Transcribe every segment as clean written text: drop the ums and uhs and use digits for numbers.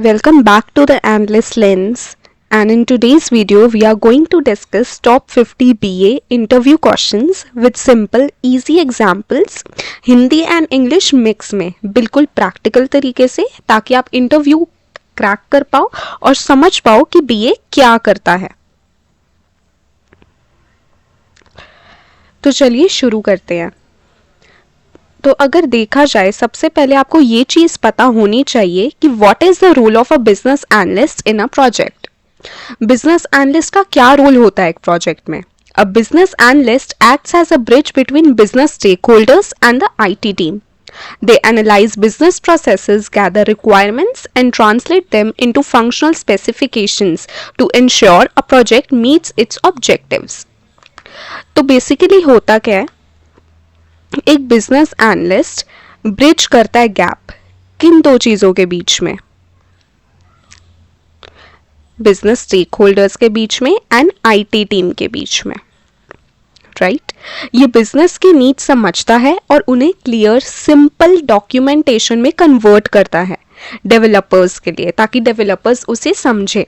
Welcome back to the Endless Lens, and in today's video we are going to discuss top 50 BA interview questions with simple easy examples Hindi and English mix में बिल्कुल practical तरीके से, ताकि आप interview crack कर पाओ और समझ पाओ कि बीए क्या करता है। तो चलिए शुरू करते हैं। तो अगर देखा जाए, सबसे पहले आपको ये चीज़ पता होनी चाहिए कि what is the role of a business analyst in a project. Business analyst का क्या रोल होता है एक प्रोजेक्ट में? A business analyst acts as a bridge between business stakeholders and the IT team. They analyze business processes, gather requirements, and translate them into functional specifications to ensure a project meets its objectives. तो basically होता क्या है, एक business analyst bridge करता है gap किन दो चीज़ों के बीच में? बिजनेस स्टेक होल्डर्स के बीच में एंड IT टीम के बीच में, राइट? ये बिजनेस की नीड समझता है और उन्हें क्लियर सिंपल डॉक्यूमेंटेशन में कन्वर्ट करता है डेवलपर्स के लिए, ताकि डेवलपर्स उसे समझे।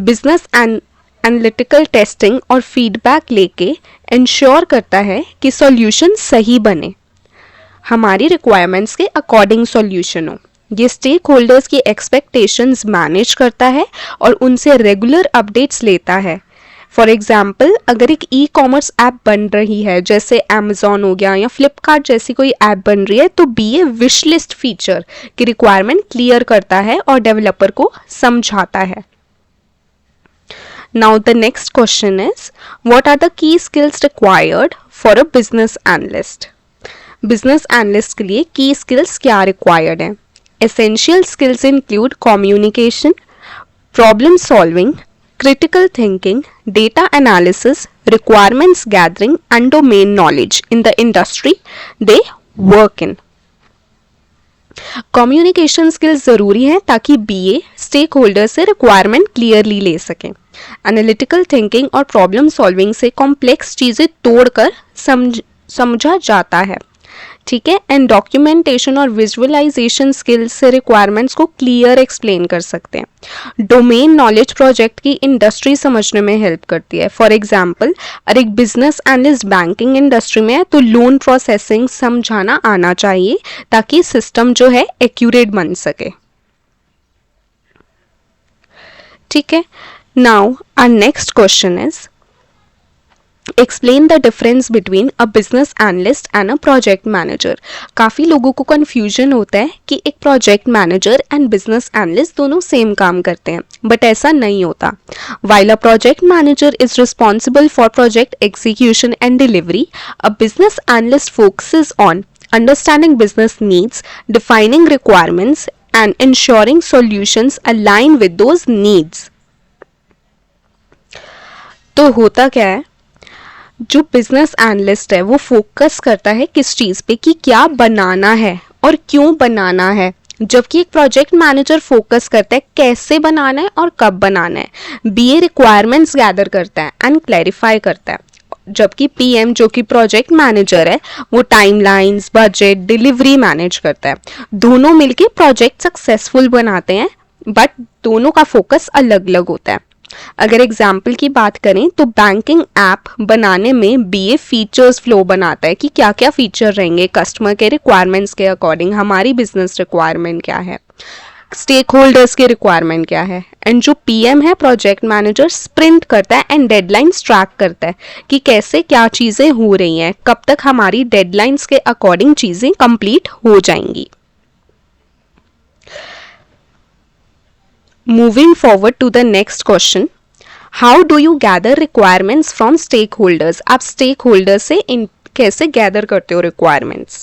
बिजनेस एनालिटिकल टेस्टिंग और फीडबैक लेके इंश्योर करता है कि सॉल्यूशन सही बने, हमारी रिक्वायरमेंट्स के अकॉर्डिंग सॉल्यूशन हो। ये स्टेक होल्डर्स की एक्सपेक्टेशंस मैनेज करता है और उनसे रेगुलर अपडेट्स लेता है। फॉर एग्जाम्पल, अगर एक ई-कॉमर्स ऐप बन रही है, जैसे अमेजॉन हो गया या फ्लिपकार्ट जैसी कोई ऐप बन रही है, तो बीए विश लिस्ट फीचर की रिक्वायरमेंट क्लियर करता है और डेवलपर को समझाता है। Now the next question is, what are the key skills required for a business analyst? Business analyst के लिए key skills क्या required हैं? Essential skills include communication, problem solving, critical thinking, data analysis, requirements gathering, and domain knowledge in the industry they work in. Communication skills ज़रूरी हैं ताकि BA stake holder से requirement clearly ले सकें। Analytical thinking और problem solving से complex चीज़ें तोड़कर समझा जाता है, ठीक है। एंड डॉक्यूमेंटेशन और विजुअलाइजेशन स्किल्स से रिक्वायरमेंट्स को क्लियर एक्सप्लेन कर सकते हैं। डोमेन नॉलेज प्रोजेक्ट की इंडस्ट्री समझने में हेल्प करती है। फॉर एग्जांपल, अगर एक बिजनेस एनालिस्ट बैंकिंग इंडस्ट्री में है तो लोन प्रोसेसिंग समझाना आना चाहिए, ताकि सिस्टम जो है एक्यूरेट बन सके, ठीक है। Now our next question is, explain the difference between a business analyst and a project manager. काफ़ी लोगों को कन्फ्यूजन होता है कि एक project manager and business analyst दोनों सेम काम करते हैं, बट ऐसा नहीं होता। While a project manager is responsible for project execution and delivery, a business analyst focuses on understanding business needs, defining requirements and ensuring solutions align with those needs. तो होता क्या है, जो बिजनेस एनालिस्ट है वो फोकस करता है किस चीज़ पे, कि क्या बनाना है और क्यों बनाना है, जबकि एक प्रोजेक्ट मैनेजर फोकस करता है कैसे बनाना है और कब बनाना है। बीए रिक्वायरमेंट्स गैदर करता है एंड क्लैरिफाई करता है, जबकि पीएम जो कि प्रोजेक्ट मैनेजर है वो टाइमलाइंस, बजट, डिलीवरी मैनेज करता है। दोनों मिलके प्रोजेक्ट सक्सेसफुल बनाते हैं, बट दोनों का फोकस अलग अलग होता है। अगर एग्जाम्पल की बात करें तो बैंकिंग ऐप बनाने में बीए फीचर्स फ्लो बनाता है कि क्या क्या फीचर रहेंगे कस्टमर के रिक्वायरमेंट्स के अकॉर्डिंग, हमारी बिजनेस रिक्वायरमेंट क्या है, स्टेक होल्डर्स की रिक्वायरमेंट क्या है। एंड जो पीएम है प्रोजेक्ट मैनेजर स्प्रिंट करता है एंड डेडलाइंस ट्रैक करता है कि कैसे क्या चीज़ें हो रही हैं, कब तक हमारी डेडलाइंस के अकॉर्डिंग चीज़ें कंप्लीट हो जाएंगी। Moving forward to the next question, how do you gather requirements from stakeholders? आप stakeholders से कैसे gather करते हो requirements?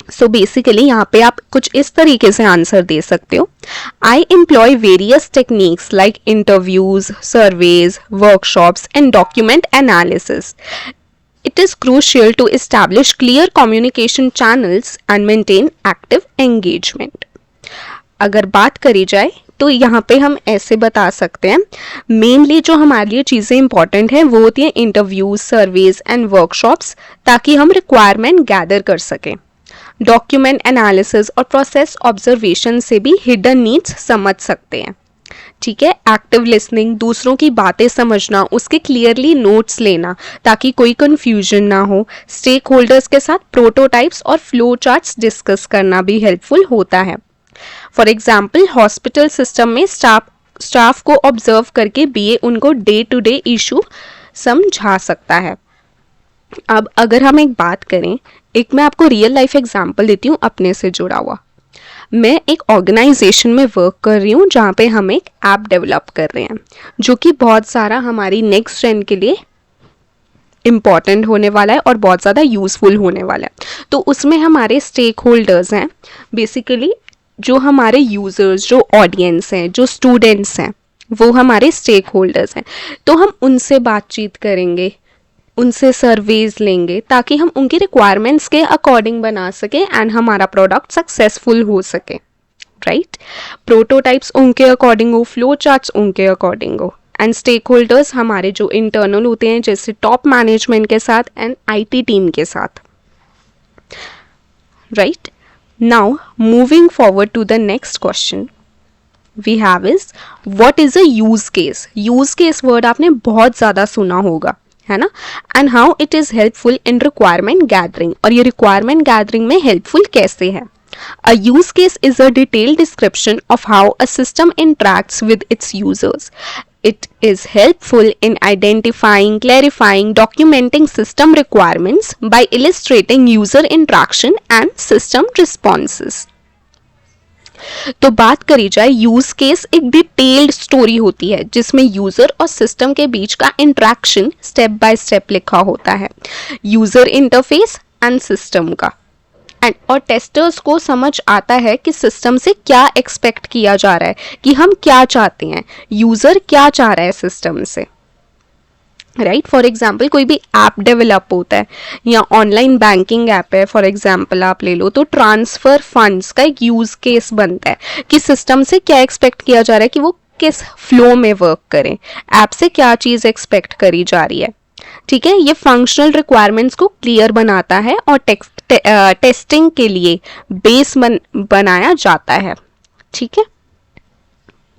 So basically यहाँ पे आप कुछ इस तरीके से आंसर दे सकते हो। I employ various techniques like interviews, surveys, workshops and document analysis. It is crucial to establish clear communication channels and maintain active engagement. अगर बात करी जाए तो यहाँ पे हम ऐसे बता सकते हैं, मेनली जो हमारे लिए चीज़ें इंपॉर्टेंट हैं वो होती हैं इंटरव्यूज, सर्वेज एंड वर्कशॉप्स, ताकि हम रिक्वायरमेंट गैदर कर सकें। डॉक्यूमेंट एनालिसिस और प्रोसेस ऑब्जर्वेशन से भी हिडन नीड्स समझ सकते हैं। ठीक है, एक्टिव लिसनिंग, दूसरों की बातें समझना, उसके क्लियरली नोट्स लेना ताकि कोई कंफ्यूजन ना हो। स्टेक होल्डर्स के साथ प्रोटोटाइप्स और फ्लो चार्ट्स डिस्कस करना भी हेल्पफुल होता है। फॉर एग्जाम्पल, हॉस्पिटल सिस्टम में स्टाफ को ऑब्जर्व करके बीए उनको डे टू डे इशू समझा सकता है। अब अगर हम एक बात करें, एक मैं आपको रियल लाइफ एग्जांपल देती हूँ अपने से जुड़ा हुआ। मैं एक ऑर्गेनाइजेशन में वर्क कर रही हूँ जहाँ पे हम एक ऐप डेवलप कर रहे हैं जो कि बहुत सारा हमारी नेक्स्ट जेन के लिए इम्पॉर्टेंट होने वाला है और बहुत ज़्यादा यूज़फुल होने वाला है। तो उसमें हमारे स्टेक होल्डर्स हैं, बेसिकली जो हमारे यूज़र्स, जो ऑडियंस हैं, जो स्टूडेंट्स हैं, वो हमारे स्टेक होल्डर्स हैं। तो हम उनसे बातचीत करेंगे, उनसे सर्वेज लेंगे ताकि हम उनकी रिक्वायरमेंट्स के अकॉर्डिंग बना सकें एंड हमारा प्रोडक्ट सक्सेसफुल हो सके, राइट। प्रोटोटाइप्स उनके अकॉर्डिंग हो, फ्लो चार्ट्स उनके अकॉर्डिंग हो, एंड स्टेक होल्डर्स हमारे जो इंटरनल होते हैं जैसे टॉप मैनेजमेंट के साथ एंड आईटी टीम के साथ, right. Now moving forward to the next question we have is what is a use case. Use case word आपने बहुत ज़्यादा सुना होगा, है ना, and how it is helpful in requirement gathering, और ये रिक्वायरमेंट गैदरिंग में हेल्पफुल कैसे है। A use case is a detailed description of how a system interacts with its users. It is helpful in identifying, clarifying, documenting system requirements by illustrating user interaction and system responses. तो बात करी जाए, use case एक detailed story होती है जिसमें user और system के बीच का इंटरेक्शन स्टेप बाय स्टेप लिखा होता है, यूजर इंटरफेस एंड सिस्टम का, और टेस्टर्स को समझ आता है कि सिस्टम से क्या एक्सपेक्ट किया जा रहा है, कि हम क्या चाहते हैं, यूजर क्या चाह रहा है सिस्टम से, राइट। फॉर एग्जाम्पल कोई भी ऐप डेवलप होता है या ऑनलाइन बैंकिंग ऐप है, फॉर एग्जाम्पल आप ले लो, तो ट्रांसफर फंड्स का एक यूज केस बनता है कि सिस्टम से क्या एक्सपेक्ट किया जा रहा है, कि वो किस फ्लो में वर्क करें, ऐप से क्या चीज़ एक्सपेक्ट करी जा रही है। ठीक है, ये फंक्शनल रिक्वायरमेंट्स को क्लियर बनाता है और टेस्टिंग के लिए बेस बनाया जाता है। ठीक है,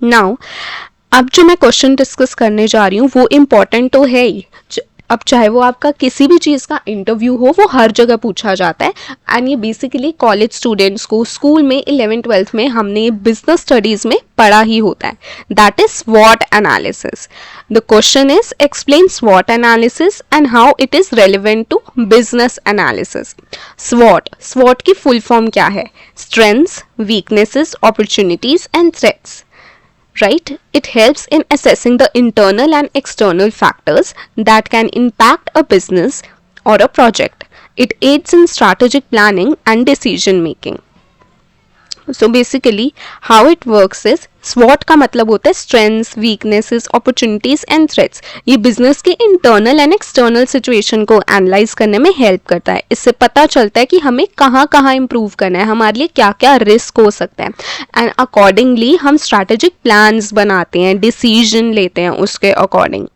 नाउ अब जो मैं क्वेश्चन डिस्कस करने जा रही हूँ वो इम्पॉर्टेंट तो है ही। अब चाहे वो आपका किसी भी चीज़ का इंटरव्यू हो, वो हर जगह पूछा जाता है, एंड ये बेसिकली कॉलेज स्टूडेंट्स को स्कूल में 11th-12th में हमने बिजनेस स्टडीज़ में पढ़ा ही होता है, दैट इज स्वॉट analysis. The question is explain स्वॉट analysis and how it is relevant to business analysis. स्वॉट की फुल फॉर्म क्या है? Strengths, weaknesses, opportunities and threats, right? It helps in assessing the internal and external factors that can impact a business or a project. It aids in strategic planning and decision making. So basically how it works is, SWOT का मतलब होता है strengths, weaknesses, opportunities and threats. ये business के internal and external situation को analyse करने में help करता है। इससे पता चलता है कि हमें कहाँ कहाँ इम्प्रूव करना है, हमारे लिए क्या क्या रिस्क हो सकता है, एंड अकॉर्डिंगली हम स्ट्रैटेजिक प्लान्स बनाते हैं, डिसीजन लेते हैं उसके according.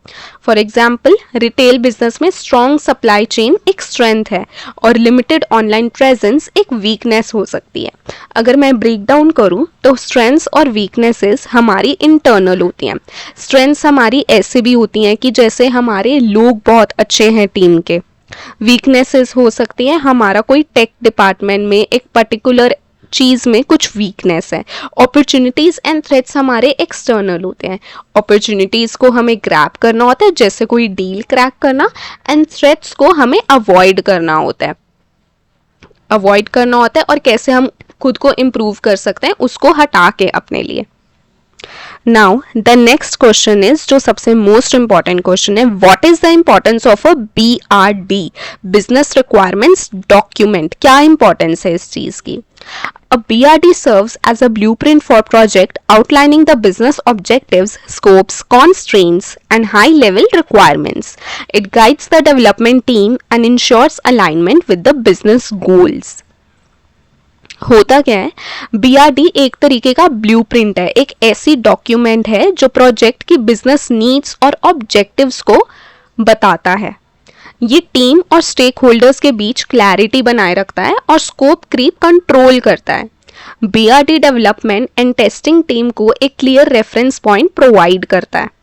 For example retail business में स्ट्रॉन्ग सप्लाई चेन एक स्ट्रेंथ है और लिमिटेड ऑनलाइन प्रेजेंस एक वीकनेस हो सकती है। अगर मैं ब्रेक डाउन करूँ तो स्ट्रेंथ्स और वीकनेसेस हमारी इंटरनल होती हैं। स्ट्रेंथ्स हमारी ऐसे भी होती हैं कि जैसे हमारे लोग बहुत अच्छे हैं टीम के। वीकनेसेस हो सकती है हमारा कोई टेक डिपार्टमेंट में एक पर्टिकुलर चीज़ में कुछ वीकनेस है। अपॉर्चुनिटीज़ एंड थ्रेट्स हमारे एक्सटर्नल होते हैं। अपॉर्चुनिटीज़ को हमें ग्रैब करना होता है, जैसे कोई डील क्रैक करना, एंड थ्रेट्स को हमें अवॉइड करना होता है। और कैसे हम खुद को इम्प्रूव कर सकते हैं उसको हटा के अपने लिए। Now the next question is, जो सबसे मोस्ट इंपॉर्टेंट क्वेश्चन है, what is the importance of a BRD, business requirements document. क्या इंपॉर्टेंस है इस चीज की? A BRD serves as a blueprint for project outlining the business objectives, scopes, constraints, and high-level requirements. It guides the development team and ensures alignment with the business goals. होता क्या है? BRD एक तरीके का ब्लूप्रिंट है, एक ऐसी document है जो प्रोजेक्ट की बिजनेस नीड्स और ऑब्जेक्टिव्स को बताता है। ये टीम और स्टेक होल्डर्स के बीच क्लैरिटी बनाए रखता है और स्कोप क्रीप कंट्रोल करता है। BRD development and testing team को एक क्लियर रेफरेंस पॉइंट प्रोवाइड करता है।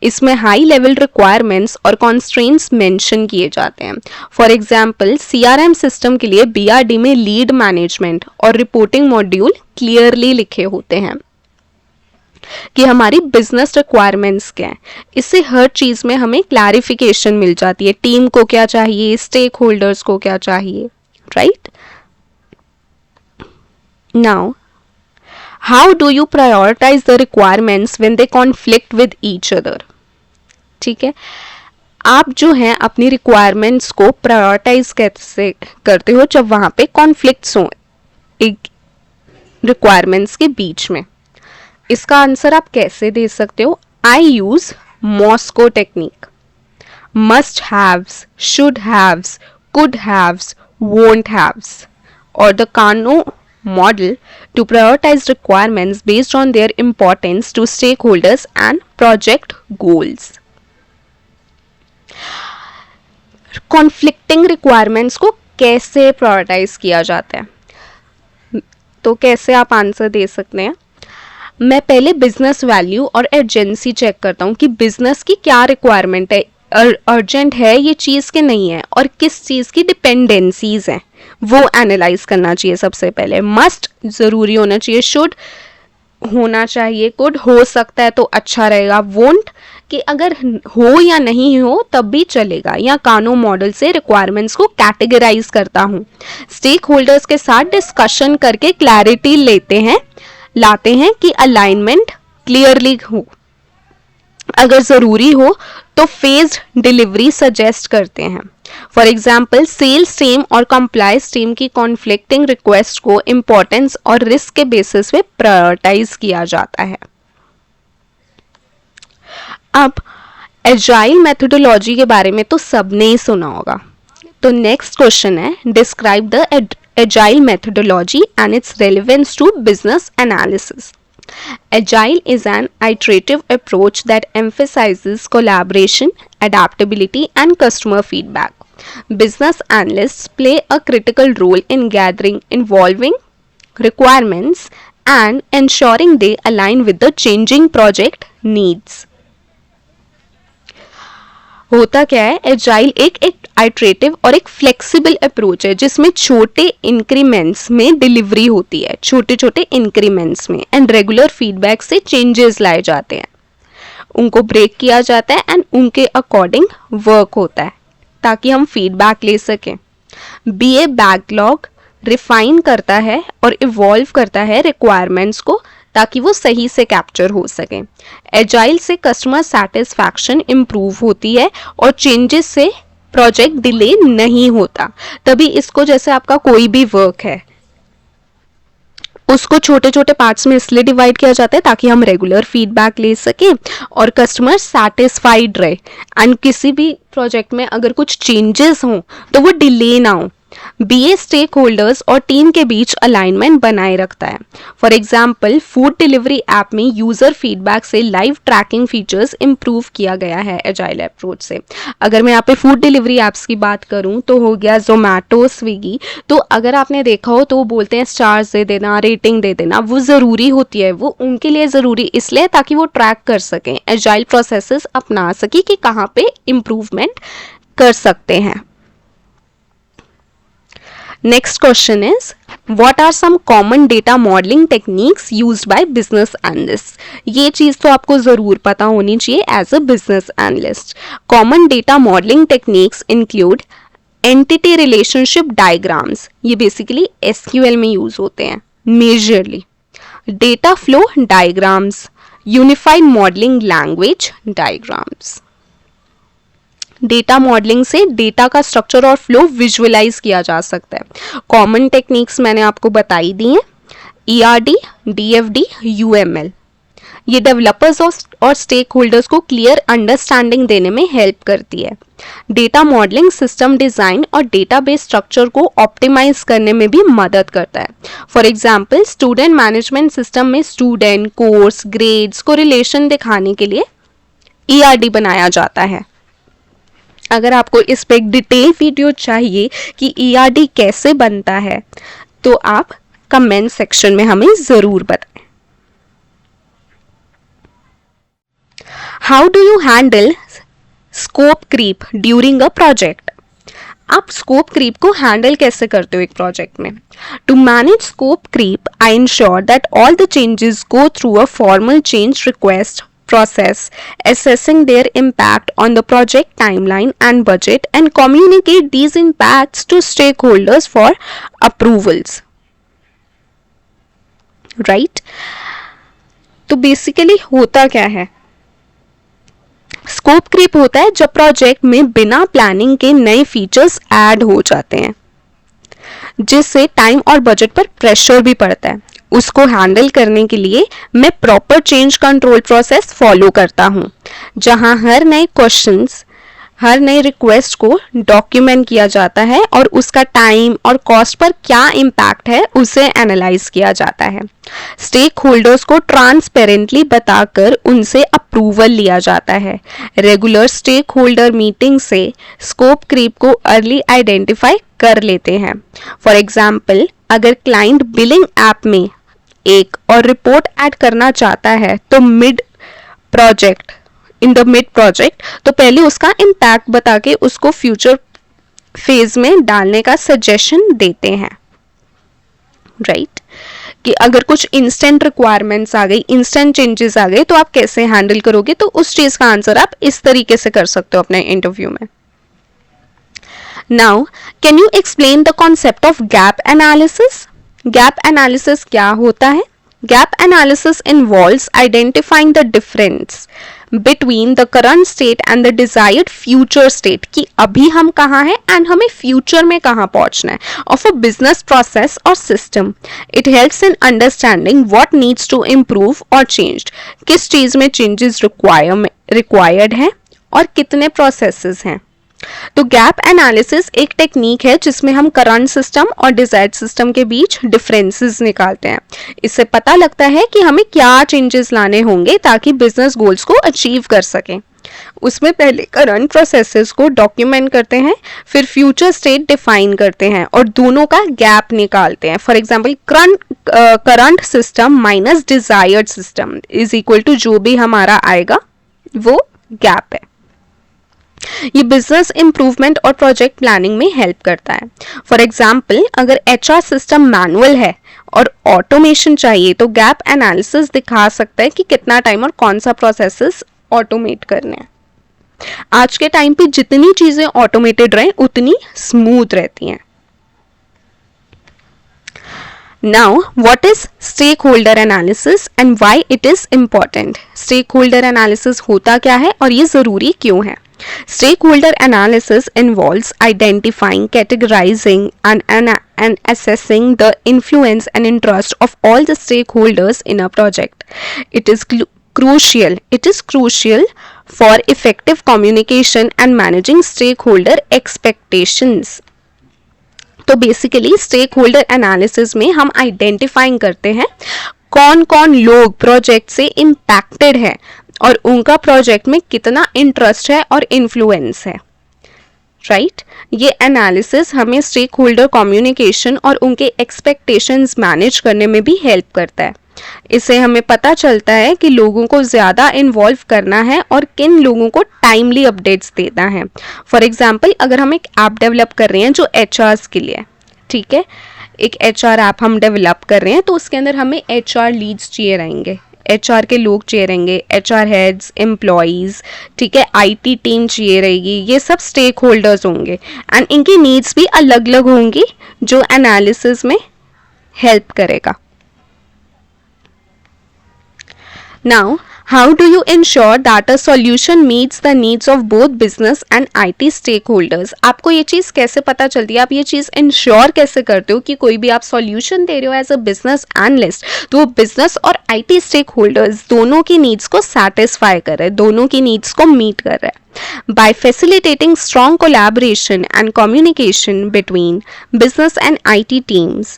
इसमें हाई लेवल रिक्वायरमेंट्स और कॉन्स्ट्रेंट्स मेंशन किए जाते हैं। फॉर एग्जांपल सीआरएम सिस्टम के लिए बीआरडी में लीड मैनेजमेंट और रिपोर्टिंग मॉड्यूल क्लियरली लिखे होते हैं कि हमारी बिजनेस रिक्वायरमेंट्स क्या है। इससे हर चीज में हमें क्लैरिफिकेशन मिल जाती है, टीम को क्या चाहिए, स्टेक होल्डर्स को क्या चाहिए, right. Now how do you prioritise the requirements when they conflict with each other. ठीक है, आप जो हैं अपनी रिक्वायरमेंट्स को प्रायोरिटाइज कैसे करते हो जब वहां पे कॉन्फ्लिक्ट्स हो एक रिक्वायरमेंट्स के बीच में। इसका आंसर आप कैसे दे सकते हो? I use Moscow technique, must haves, should haves, could haves, won't haves, और the Kano model to prioritize requirements based on their importance to stakeholders and project goals. Conflicting requirements को कैसे prioritize किया जाता है? तो कैसे आप आंसर दे सकते हैं? मैं पहले बिजनेस वैल्यू और अर्जेंसी चेक करता हूँ कि बिजनेस की क्या रिक्वायरमेंट है, अर्जेंट है ये चीज़ के नहीं है, और किस चीज़ की डिपेंडेंसीज हैं वो एनालाइज करना चाहिए सबसे पहले। मस्ट ज़रूरी होना चाहिए, शुड होना चाहिए, कुड हो सकता है तो अच्छा रहेगा, वोंट कि अगर हो या नहीं हो तब भी चलेगा, या कानो मॉडल से रिक्वायरमेंट्स को कैटेगराइज करता हूँ। स्टेक होल्डर्स के साथ डिस्कशन करके क्लैरिटी लाते हैं कि अलाइनमेंट क्लियरली हो। अगर ज़रूरी हो तो फेज्ड डिलीवरी सजेस्ट करते हैं। फॉर एग्जाम्पल सेल्स टीम और कंप्लायंस टीम की कॉन्फ्लिक्टिंग रिक्वेस्ट को इम्पोर्टेंस और रिस्क के बेसिस पे प्रायोरिटाइज किया जाता है। अब एजाइल मेथोडोलॉजी के बारे में तो सबने ही सुना होगा, तो नेक्स्ट क्वेश्चन है describe the agile methodology and its relevance to business analysis. Agile is an iterative approach that emphasizes collaboration, adaptability, and customer feedback. Business analysts play a critical role in gathering involving requirements and ensuring they align with the changing project needs. होता क्या है, agile एक iterative और एक flexible approach है जिसमें छोटे increments में डिलीवरी होती है, छोटे छोटे इंक्रीमेंट्स में, एंड रेगुलर फीडबैक से चेंजेस लाए जाते हैं, उनको ब्रेक किया जाता है एंड उनके अकॉर्डिंग वर्क होता है ताकि हम फीडबैक ले सकें। बीए बैकलॉग रिफाइन करता है और इवॉल्व करता है रिक्वायरमेंट्स को ताकि वो सही से कैप्चर हो सके। एजाइल से कस्टमर सेटिस्फैक्शन इम्प्रूव होती है और चेंजेस से प्रोजेक्ट डिले नहीं होता। तभी इसको, जैसे आपका कोई भी वर्क है उसको छोटे छोटे पार्ट्स में इसलिए डिवाइड किया जाता है ताकि हम रेगुलर फीडबैक ले सकें और कस्टमर सेटिस्फाइड रहे, एंड किसी भी प्रोजेक्ट में अगर कुछ चेंजेस हों तो वो डिले ना हो। बीए स्टेक होल्डर्स और टीम के बीच अलाइनमेंट बनाए रखता है। For example food delivery app में यूजर फीडबैक से लाइव ट्रैकिंग फीचर्स इंप्रूव किया गया है एजाइल अप्रोच से। अगर मैं यहाँ पे फूड डिलीवरी ऐप्स की बात करूँ तो हो गया जोमैटो, स्विगी, तो अगर आपने देखा हो तो वो बोलते हैं स्टार्स दे देना, रेटिंग दे देना, वो ज़रूरी होती है, वो उनके लिए ज़रूरी इसलिए ताकि वो ट्रैक कर सकें, एजाइल प्रोसेसेस अपना सकें कि कहाँ पे इम्प्रूवमेंट कर सकते हैं। Next question is, what are some common data modeling techniques used by business analysts? ये चीज़ तो आपको ज़रूर पता होनी चाहिए as a business analyst. Common data modeling techniques include entity relationship diagrams. ये basically SQL में यूज़ होते हैं majorly. Data flow diagrams, unified modeling language diagrams. Data modelling से डेटा का स्ट्रक्चर और फ्लो विजुअलाइज किया जा सकता है। कॉमन टेक्निक्स मैंने आपको बताई दी हैं, ERD, DFD, UML। ये डेवलपर्स और स्टेक होल्डर्स को क्लियर अंडरस्टैंडिंग देने में हेल्प करती है। डेटा मॉडलिंग सिस्टम डिज़ाइन और डेटाबेस स्ट्रक्चर को ऑप्टिमाइज करने में भी मदद करता है। For example student management system में स्टूडेंट, कोर्स, ग्रेड्स को रिलेशन दिखाने के लिए ERD बनाया जाता है। अगर आपको इस पे एक डिटेल वीडियो चाहिए कि ERD कैसे बनता है तो आप कमेंट सेक्शन में हमें ज़रूर बताएं। How do you handle scope creep during a project? आप स्कोप क्रीप को हैंडल कैसे करते हो एक प्रोजेक्ट में? To manage scope creep I ensure that all the changes go through a formal change request process, assessing their impact on the project timeline and budget, and communicate these impacts to stakeholders for approvals. Right? तो basically होता क्या है? Scope creep होता है जब project में बिना planning के नए फीचर्स ऐड हो जाते हैं, जिससे टाइम और बजट पर प्रेशर भी पड़ता है। उसको हैंडल करने के लिए मैं proper change control process follow करता हूँ, जहाँ हर नए क्वेश्चंस, हर नए रिक्वेस्ट को डॉक्यूमेंट किया जाता है और उसका टाइम और कॉस्ट पर क्या इम्पैक्ट है उसे एनालाइज किया जाता है। स्टेक होल्डर्स को ट्रांसपेरेंटली बताकर उनसे अप्रूवल लिया जाता है। रेगुलर स्टेक होल्डर मीटिंग से स्कोप क्रीप को अर्ली आइडेंटिफाई कर लेते हैं। फॉर एग्जाम्पल, अगर क्लाइंट बिलिंग ऐप में एक और रिपोर्ट ऐड करना चाहता है तो इन द मिड प्रोजेक्ट तो पहले उसका इम्पैक्ट बता के उसको फ्यूचर फेज में डालने का सजेशन देते हैं। राइट? कि अगर कुछ इंस्टेंट रिक्वायरमेंट्स आ गई, इंस्टेंट चेंजेस आ गए तो आप कैसे हैंडल करोगे, तो उस चीज का आंसर आप इस तरीके से कर सकते हो अपने इंटरव्यू में। Now can you explain the concept of gap analysis? Gap analysis क्या होता है? Gap analysis involves identifying the difference between the current state and the desired future state, कि अभी हम कहाँ हैं एंड हमें फ्यूचर में कहाँ पहुंचना है, ऑफ अ बिजनेस प्रोसेस और system. It helps in understanding what needs to improve और चेंज्ड, किस चीज में चेंजेस रिक्वायर्ड हैं और कितने प्रोसेसेस हैं। तो गैप एनालिसिस एक टेक्निक है जिसमें हम करंट सिस्टम और डिजायर्ड सिस्टम के बीच डिफरेंसेस निकालते हैं। इससे पता लगता है कि हमें क्या चेंजेस लाने होंगे ताकि बिजनेस गोल्स को अचीव कर सकें। उसमें पहले करंट प्रोसेसेस को डॉक्यूमेंट करते हैं, फिर फ्यूचर स्टेट डिफाइन करते हैं और दोनों का गैप निकालते हैं। For example, current system minus desired system is equal to जो भी हमारा आएगा वो गैप है। ये बिजनेस इंप्रूवमेंट और प्रोजेक्ट प्लानिंग में हेल्प करता है। फॉर एग्जाम्पल, अगर HR सिस्टम मैनुअल है और ऑटोमेशन चाहिए तो गैप एनालिसिस दिखा सकता है कि कितना टाइम और कौन सा प्रोसेसेस ऑटोमेट करने हैं। आज के टाइम पे जितनी चीजें ऑटोमेटेड रहें उतनी स्मूथ रहती हैं। Now, what is stakeholder analysis and why it is important? Stakeholder analysis होता क्या है और ये ज़रूरी क्यों है? Stakeholder analysis involves identifying, categorizing, and assessing the influence and interest of all the stakeholders in a project. It is crucial for effective communication and managing stakeholder expectations. तो basically stake holder analysis में हम identifying करते हैं कौन कौन लोग project से impacted है और उनका प्रोजेक्ट में कितना इंटरेस्ट है और इन्फ्लुएंस है। राइट? ये एनालिसिस हमें स्टेक होल्डर कम्युनिकेशन और उनके एक्सपेक्टेशंस मैनेज करने में भी हेल्प करता है। इससे हमें पता चलता है कि लोगों को ज़्यादा इन्वॉल्व करना है और किन लोगों को टाइमली अपडेट्स देना है। फॉर एग्जांपल, अगर हम एक ऐप डेवलप कर रहे हैं जो HRs के लिए, ठीक है, एक HR ऐप हम डेवलप कर रहे हैं तो उसके अंदर हमें HR लीड्स चाहिए रहेंगे, HR के लोग चाहिए रहेंगे, HR हेड्स, एम्प्लॉयज़, ठीक है, IT टीम चाहिए रहेगी, ये सब स्टेक होल्डर्स होंगे एंड इनकी नीड्स भी अलग अलग होंगी जो एनालिसिस में हेल्प करेगा। Now, how do you ensure that a solution meets the needs of both business and IT stakeholders? आपको ये चीज़ कैसे पता चलती है, आप ये चीज़ इंश्योर कैसे करते हो कि कोई भी आप सॉल्यूशन दे रहे हो एज अ बिजनेस एनालिस्ट तो वो बिजनेस और IT स्टेक होल्डर्स दोनों की नीड्स को सेटिस्फाई कर रहे हैं, दोनों की नीड्स को मीट कर रहा है। By facilitating strong collaboration and communication between business and IT teams,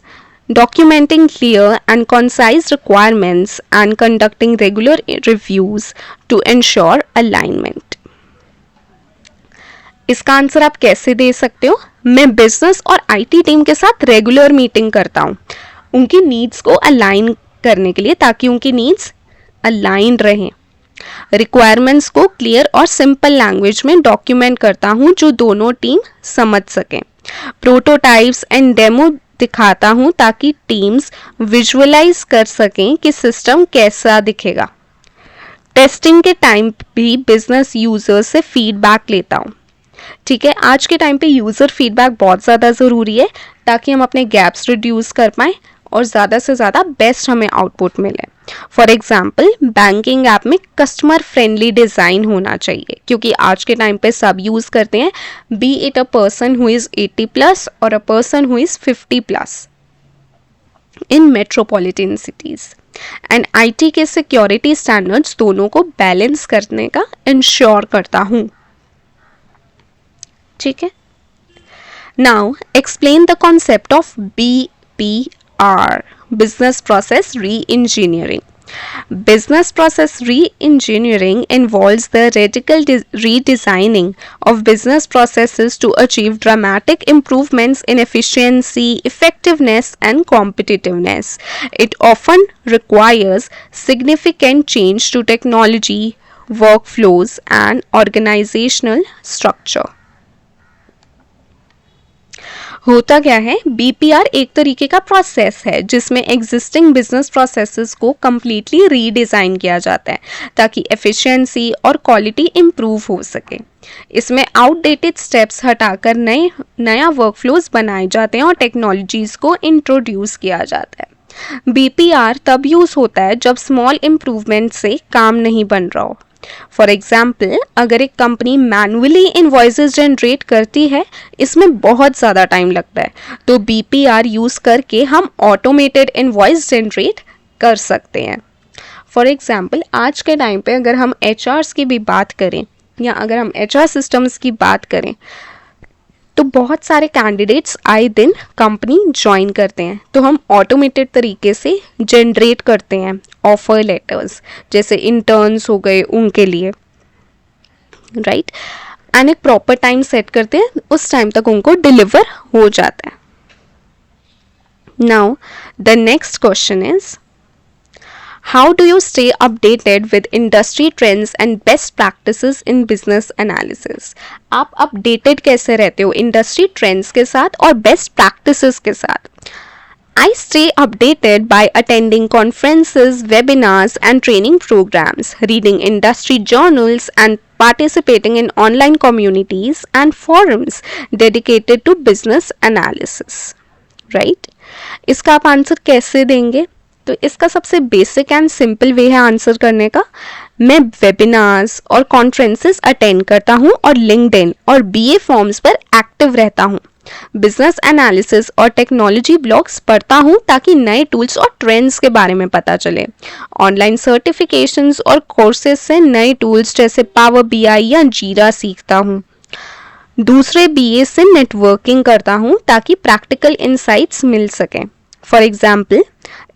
documenting clear and concise requirements and conducting regular reviews to ensure alignment. इसका आंसर आप कैसे दे सकते हो? मैं बिजनेस और आईटी टीम के साथ रेगुलर मीटिंग करता हूँ उनकी नीड्स को अलाइन करने के लिए, ताकि उनकी नीड्स अलाइन रहें। रिक्वायरमेंट्स को क्लियर और सिंपल लैंग्वेज में डॉक्यूमेंट करता हूँ जो दोनों टीम समझ सकें। प्रोटोटाइप्स एंड डेमो दिखाता हूँ ताकि टीम्स विजुअलाइज कर सकें कि सिस्टम कैसा दिखेगा। टेस्टिंग के टाइम भी बिजनेस यूजर से फीडबैक लेता हूँ। ठीक है, आज के टाइम पे यूज़र फीडबैक बहुत ज़्यादा ज़रूरी है ताकि हम अपने गैप्स रिड्यूस कर पाएँ और ज़्यादा से ज़्यादा बेस्ट हमें आउटपुट मिले। फॉर एग्जाम्पल, बैंकिंग ऐप में कस्टमर फ्रेंडली डिज़ाइन होना चाहिए, क्योंकि आज के टाइम पे सब यूज़ करते हैं, B it a person who is 80+ और a person who is 50+ in metropolitan cities. And IT के सिक्योरिटी स्टैंडर्ड्स दोनों को बैलेंस करने का इंश्योर करता हूँ। ठीक है, now explain the concept of BPR, business process re-engineering. Business process re-engineering involves the radical redesigning of business processes to achieve dramatic improvements in efficiency, effectiveness, and competitiveness. It often requires significant change to technology, workflows, and organizational structure. होता क्या है? BPR एक तरीके का process है जिसमें existing business processes को completely redesign किया जाता है ताकि एफिशिएंसी और क्वालिटी इम्प्रूव हो सके। इसमें आउटडेटेड स्टेप्स हटाकर नया वर्कफ्लोज बनाए जाते हैं और टेक्नोलॉजीज़ को इंट्रोड्यूस किया जाता है। BPR तब यूज़ होता है जब स्मॉल इम्प्रूवमेंट से काम नहीं बन रहा हो। फॉर एग्जाम्पल, अगर एक कंपनी मैनुअली इनवॉइसेस जनरेट करती है, इसमें बहुत ज़्यादा टाइम लगता है, तो BPR यूज़ करके हम ऑटोमेटेड इनवॉइस जनरेट कर सकते हैं। फॉर एग्जाम्पल, आज के टाइम पे अगर हम HRs की भी बात करें या अगर हम HR सिस्टम्स की बात करें, तो बहुत सारे कैंडिडेट्स आए दिन कंपनी ज्वाइन करते हैं, तो हम ऑटोमेटेड तरीके से जनरेट करते हैं ऑफर लेटर्स, जैसे इंटर्न्स हो गए उनके लिए, राइट। एंड एक प्रॉपर टाइम सेट करते हैं, उस टाइम तक उनको डिलीवर हो जाता है। Now the next question is, how do you stay updated with industry trends and best practices in business analysis? आप अपडेटेड कैसे रहते हो इंडस्ट्री ट्रेंड्स के साथ और बेस्ट प्रैक्टिसेस के साथ? I stay updated by attending conferences, webinars, and training programs, reading industry journals, and participating in online communities and forums dedicated to business analysis. Right? इसका आप आंसर कैसे देंगे? तो इसका सबसे बेसिक एंड सिंपल वे है आंसर करने का, मैं वेबिनार्स और कॉन्फ्रेंसेस अटेंड करता हूँ और लिंक्डइन और BA फॉर्म्स पर एक्टिव रहता हूँ। बिजनेस एनालिसिस और टेक्नोलॉजी ब्लॉग्स पढ़ता हूँ ताकि नए टूल्स और ट्रेंड्स के बारे में पता चले। ऑनलाइन सर्टिफिकेशंस और कोर्सेज से नए टूल्स जैसे पावर BI या जीरा सीखता हूँ। दूसरे BA से नेटवर्किंग करता हूँ ताकि प्रैक्टिकल इंसाइट्स मिल सकें। फॉर एग्जाम्पल,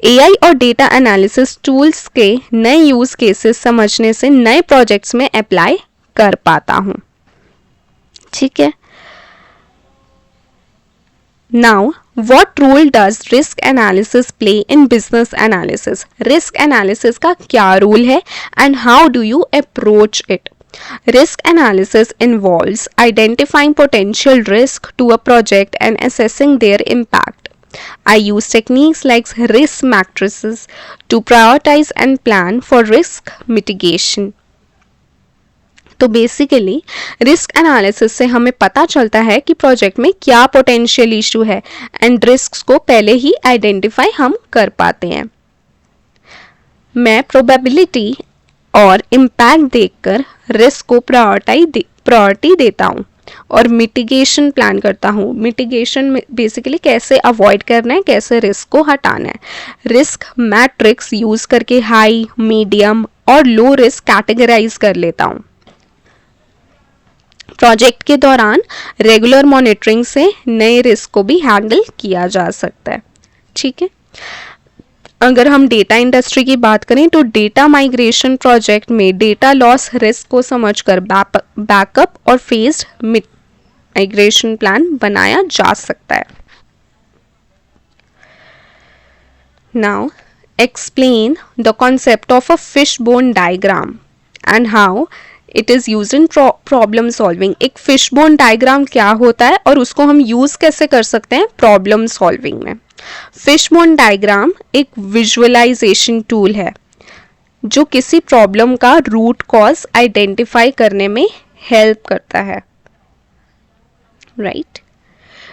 AI और डेटा एनालिसिस टूल्स के नए यूज केसेस समझने से नए प्रोजेक्ट्स में अप्लाई कर पाता हूँ। ठीक है, now what role does risk analysis play in business analysis? Risk analysis का क्या रोल है and how do you approach it? Risk analysis involves identifying potential risk to a project and assessing their impact. I use techniques like risk matrices to prioritize and plan for risk mitigation. तो basically risk analysis से हमें पता चलता है कि project में क्या potential issue है एंड रिस्क को पहले ही आइडेंटिफाई हम कर पाते हैं। मैं प्रोबेबिलिटी और इम्पैक्ट देखकर रिस्क को प्रायोरिटी देता हूँ और मिटिगेशन प्लान करता हूँ। मिटिगेशन बेसिकली कैसे अवॉइड करना है, कैसे रिस्क को हटाना है। रिस्क मैट्रिक्स यूज करके हाई, मीडियम और लो रिस्क कैटेगराइज कर लेता हूँ। प्रोजेक्ट के दौरान रेगुलर मॉनिटरिंग से नए रिस्क को भी हैंडल किया जा सकता है। ठीक है, अगर हम डेटा इंडस्ट्री की बात करें तो डेटा माइग्रेशन प्रोजेक्ट में डेटा लॉस रिस्क को समझकर बैकअप और फेज्ड माइग्रेशन प्लान बनाया जा सकता है. Now, explain the concept of a fishbone diagram and how it is used in problem solving. एक fishbone diagram क्या होता है और उसको हम use कैसे कर सकते हैं problem solving में. Fishbone diagram एक visualization tool है जो किसी प्रॉब्लम का रूट कॉज आइडेंटिफाई करने में हेल्प करता है. Right.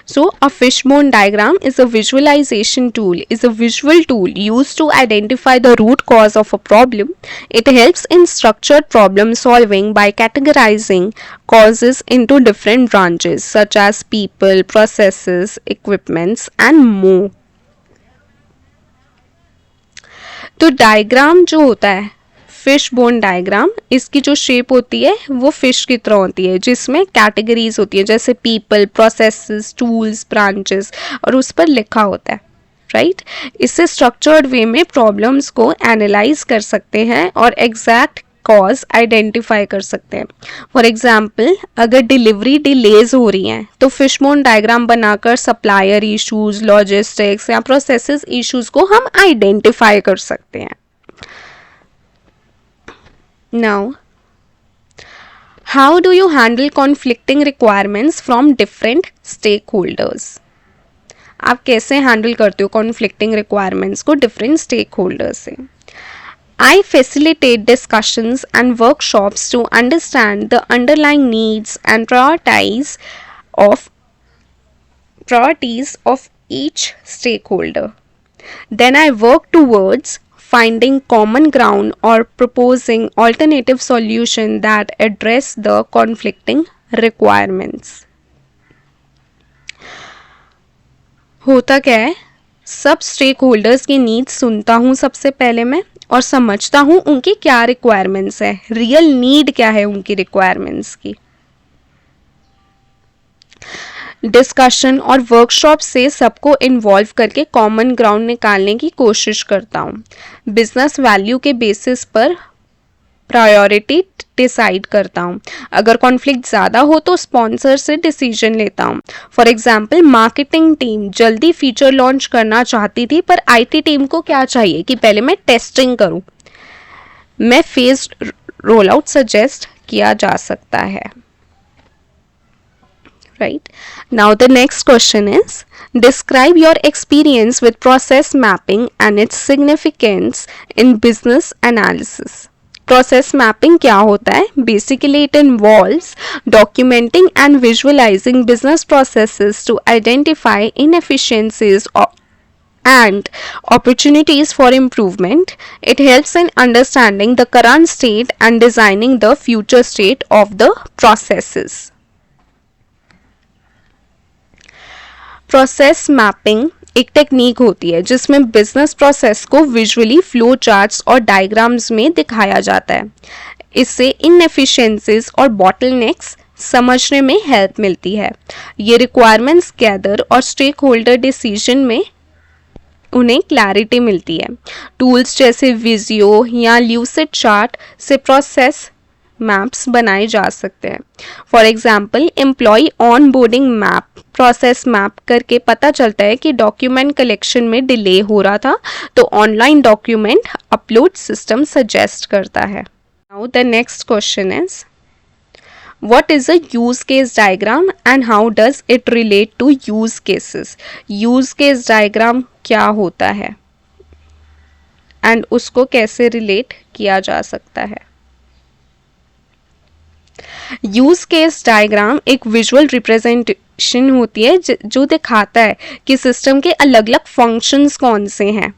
So a fishbone diagram is a visualization tool, is a visual tool used to identify the root cause of a problem. It helps in structured problem solving by categorizing causes into different branches such as people, processes, equipments and more. तो diagram जो होता है fish bone diagram, इसकी जो shape होती है वो fish की तरह होती है जिसमें कैटेगरीज होती है जैसे पीपल, प्रोसेसेस, टूल्स, ब्रांचेस और उस पर लिखा होता है. राइट. इससे स्ट्रक्चर्ड वे में प्रॉब्लम्स को एनालाइज कर सकते हैं और एग्जैक्ट कॉज आइडेंटिफाई कर सकते हैं. फॉर एग्जाम्पल, अगर डिलीवरी डिलेज हो रही हैं तो फिशबोन डायग्राम बनाकर सप्लायर इश्यूज, लॉजिस्टिक्स या प्रोसेसेस इश्यूज को हम आइडेंटिफाई कर सकते हैं. Now, how do you handle conflicting requirements from different stakeholders? आप कैसे हैंडल करते हो conflicting requirements को different stakeholders से? I facilitate discussions and workshops to understand the underlying needs and priorities of each stakeholder. Then I work towards finding common ground or proposing alternative solutions that address the conflicting requirements. होता क्या है, सब stake holders की needs सुनता हूँ सबसे पहले मैं और समझता हूँ उनकी क्या रिक्वायरमेंट्स है, रियल नीड क्या है उनकी रिक्वायरमेंट्स की. डिस्कशन और वर्कशॉप से सबको इन्वॉल्व करके कॉमन ग्राउंड निकालने की कोशिश करता हूँ. बिजनेस वैल्यू के बेसिस पर प्रायोरिटी डिसाइड करता हूँ. अगर कॉन्फ्लिक्ट ज़्यादा हो तो स्पॉन्सर से डिसीजन लेता हूँ. फॉर एग्जाम्पल, मार्केटिंग टीम जल्दी फीचर लॉन्च करना चाहती थी पर आईटी टीम को क्या चाहिए कि पहले मैं टेस्टिंग करूँ. मैं फेज्ड रोल आउट सजेस्ट किया जा सकता है. Right. Now the next question is, describe your experience with process mapping and its significance in business analysis. Process mapping क्या होता है? Basically it involves documenting and visualizing business processes to identify inefficiencies and opportunities for improvement. It helps in understanding the current state and designing the future state of the processes. Process mapping एक technique होती है जिसमें business process को visually flow charts और diagrams में दिखाया जाता है. इससे इनएफिशिएंसीज और बॉटलनेक्स समझने में हेल्प मिलती है. ये रिक्वायरमेंट्स गैदर और स्टेक होल्डर डिसीजन में उन्हें क्लैरिटी मिलती है. टूल्स जैसे विजियो या ल्यूसिड चार्ट से प्रोसेस मैप्स बनाए जा सकते हैं. For example, employee onboarding map process map करके पता चलता है कि डॉक्यूमेंट कलेक्शन में डिले हो रहा था तो online document upload system suggest करता है. Now the next question is, what is a use case diagram and how does it relate to use cases. Use case diagram क्या होता है एंड उसको कैसे रिलेट किया जा सकता है. यूज केस डायग्राम एक विजुअल रिप्रेजेंटेशन होती है जो दिखाता है कि सिस्टम के अलग अलग फंक्शंस कौन से हैं,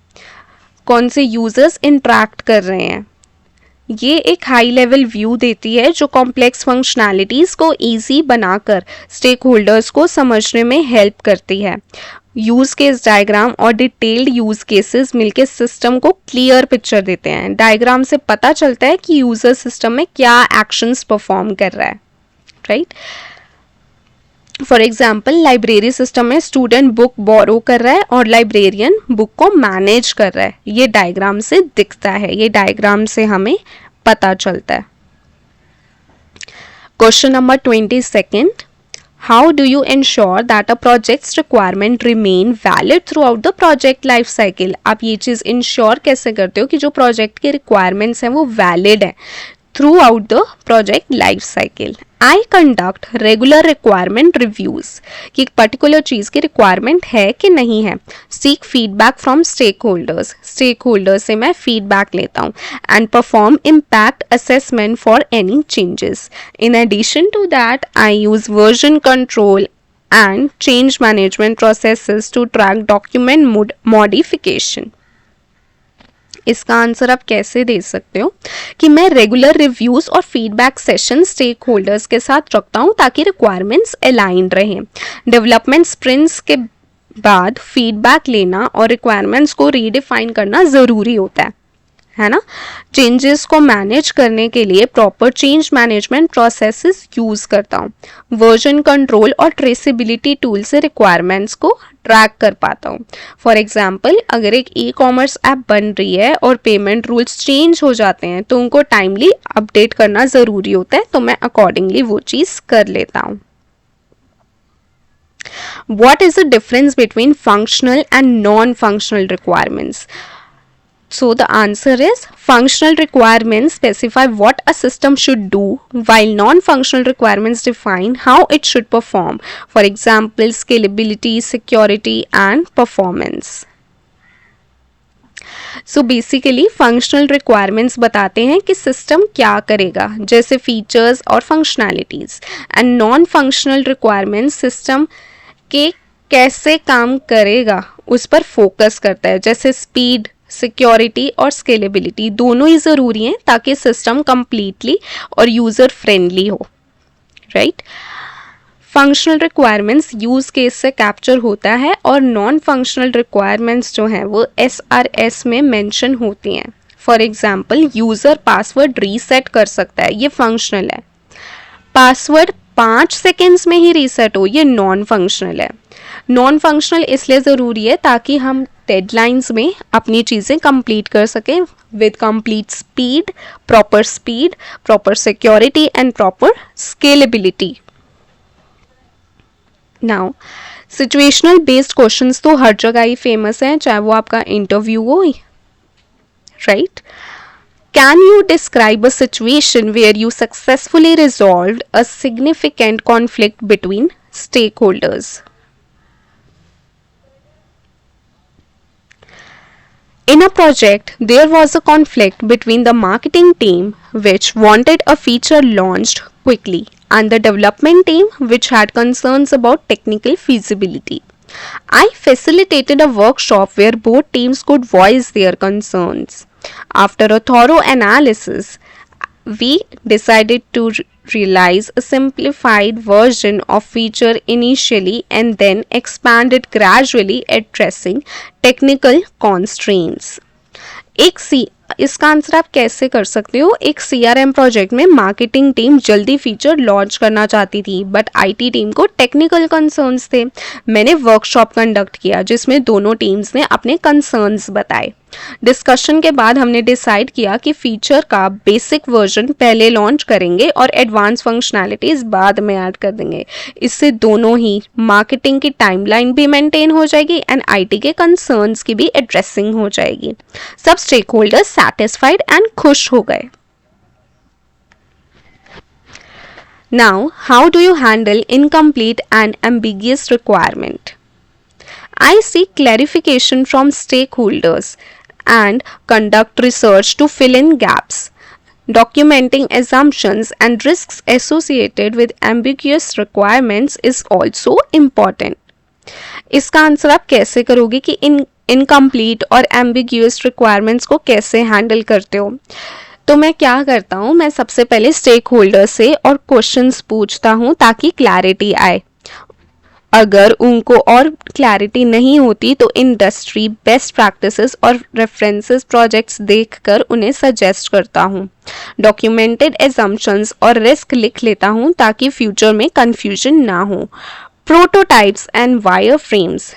कौन से यूजर्स इंटरैक्ट कर रहे हैं. ये एक हाई लेवल व्यू देती है जो कॉम्प्लेक्स फंक्शनैलिटीज को इजी बनाकर स्टेक होल्डर्स को समझने में हेल्प करती है. यूज केस डायग्राम और डिटेल्ड यूज केसेस मिलकर सिस्टम को क्लियर पिक्चर देते हैं. डायग्राम से पता चलता है कि यूजर सिस्टम में क्या एक्शंस परफॉर्म कर रहा है. Right. For example, library system में स्टूडेंट बुक बोरो कर रहा है और लाइब्रेरियन बुक को मैनेज कर रहा है. ये डायग्राम से दिखता है, ये डायग्राम से हमें पता चलता है. Question number 22. How do you ensure that a project's requirement remain valid throughout the project life cycle? आप ये चीज़ इंश्योर कैसे करते हो कि जो प्रोजेक्ट के रिक्वायरमेंट्स हैं वो वैलिड हैं through out the project life cycle? I conduct regular requirement reviews कि एक पर्टिकुलर चीज़ की रिक्वायरमेंट है कि नहीं है. Seek feedback from stakeholders से मैं फीडबैक लेता हूँ. And perform impact assessment for any changes. In addition to that I use version control and change management processes to track document modification. इसका आंसर आप कैसे दे सकते हो कि मैं रेगुलर रिव्यूज और फीडबैक सेशन स्टेक होल्डर्स के साथ रखता हूँ ताकि रिक्वायरमेंट्स अलाइंड रहें. डेवलपमेंट स्प्रिंट्स के बाद फीडबैक लेना और रिक्वायरमेंट्स को रीडिफाइन करना ज़रूरी होता है ना. चेंजेस को मैनेज करने के लिए proper change management processes use करता हूँ. वर्जन कंट्रोल और ट्रेसेबिलिटी टूल से रिक्वायरमेंट्स को ट्रैक कर पाता हूँ. फॉर एग्जाम्पल, अगर एक ई कॉमर्स ऐप बन रही है और पेमेंट रूल्स चेंज हो जाते हैं तो उनको टाइमली अपडेट करना ज़रूरी होता है, तो मैं अकॉर्डिंगली वो चीज़ कर लेता हूँ. What is the difference between functional and non-functional requirements? So the answer is functional requirements specify what a system should do, while non-functional requirements define how it should perform. For example, scalability, security, and performance. So basically functional requirements बताते हैं कि system क्या करेगा, जैसे features और functionalities. And non functional requirements system के कैसे काम करेगा उस पर फोकस करता है, जैसे स्पीड, सिक्योरिटी और स्केलेबिलिटी दोनों ही ज़रूरी हैं ताकि सिस्टम कंप्लीटली और यूज़र फ्रेंडली हो. Right. Functional requirements use case से कैप्चर होता है और नॉन फंक्शनल रिक्वायरमेंट्स जो हैं वो SRS में मेंशन होती हैं. For example, user password reset कर सकता है, ये फंक्शनल है. पासवर्ड 5 सेकेंड्स में ही रीसेट हो, ये नॉन फंक्शनल है. नॉन फंक्शनल इसलिए ज़रूरी है ताकि हम डेडलाइंस में अपनी चीज़ें कंप्लीट कर सकें with complete speed, proper security and proper scalability. Now situational based questions तो हर जगह ही फेमस हैं, चाहे वो आपका इंटरव्यू हो. Right. Can you describe a situation where you successfully resolved a significant conflict between stakeholders? In a project, there was a conflict between the marketing team, which wanted a feature launched quickly, and the development team, which had concerns about technical feasibility. I facilitated a workshop where both teams could voice their concerns. After a thorough analysis, we decided to realize a simplified version of feature initially and then expand it gradually, addressing technical constraints. इसका answer आप कैसे कर सकते हो? एक CRM project में marketing team जल्दी feature launch करना चाहती थी, बट IT टीम को टेक्निकल कंसर्न्स थे. मैंने वर्कशॉप कंडक्ट किया जिसमें दोनों टीम्स ने अपने कंसर्न्स बताए. डिस्कशन के बाद हमने डिसाइड किया कि फीचर का बेसिक वर्जन पहले लॉन्च करेंगे और एडवांस फंक्शनैलिटीज बाद में ऐड कर देंगे. इससे दोनों ही मार्केटिंग की टाइमलाइन भी मेंटेन हो जाएगी एंड IT के कंसर्न्स की भी एड्रेसिंग हो जाएगी. सब स्टेक होल्डर्स सैटिस्फाइड एंड खुश हो गए. Now, how do you handle incomplete and ambiguous requirement? I seek clarification from stakeholders and conduct research to fill in gaps. Documenting assumptions and risks associated with ambiguous requirements is also important. इसका answer आप कैसे करोगे कि incomplete और ambiguous requirements को कैसे handle करते हो? तो मैं क्या करता हूँ, मैं सबसे पहले स्टेक होल्डर से और क्वेश्चंस पूछता हूँ ताकि क्लैरिटी आए. अगर उनको और क्लैरिटी नहीं होती तो इंडस्ट्री बेस्ट प्रैक्टिसेस और रेफरेंसेस प्रोजेक्ट्स देखकर उन्हें सजेस्ट करता हूँ. डॉक्यूमेंटेड एजम्पशंस और रिस्क लिख लेता हूँ ताकि फ्यूचर में कंफ्यूजन ना हो. Prototypes and wire frames.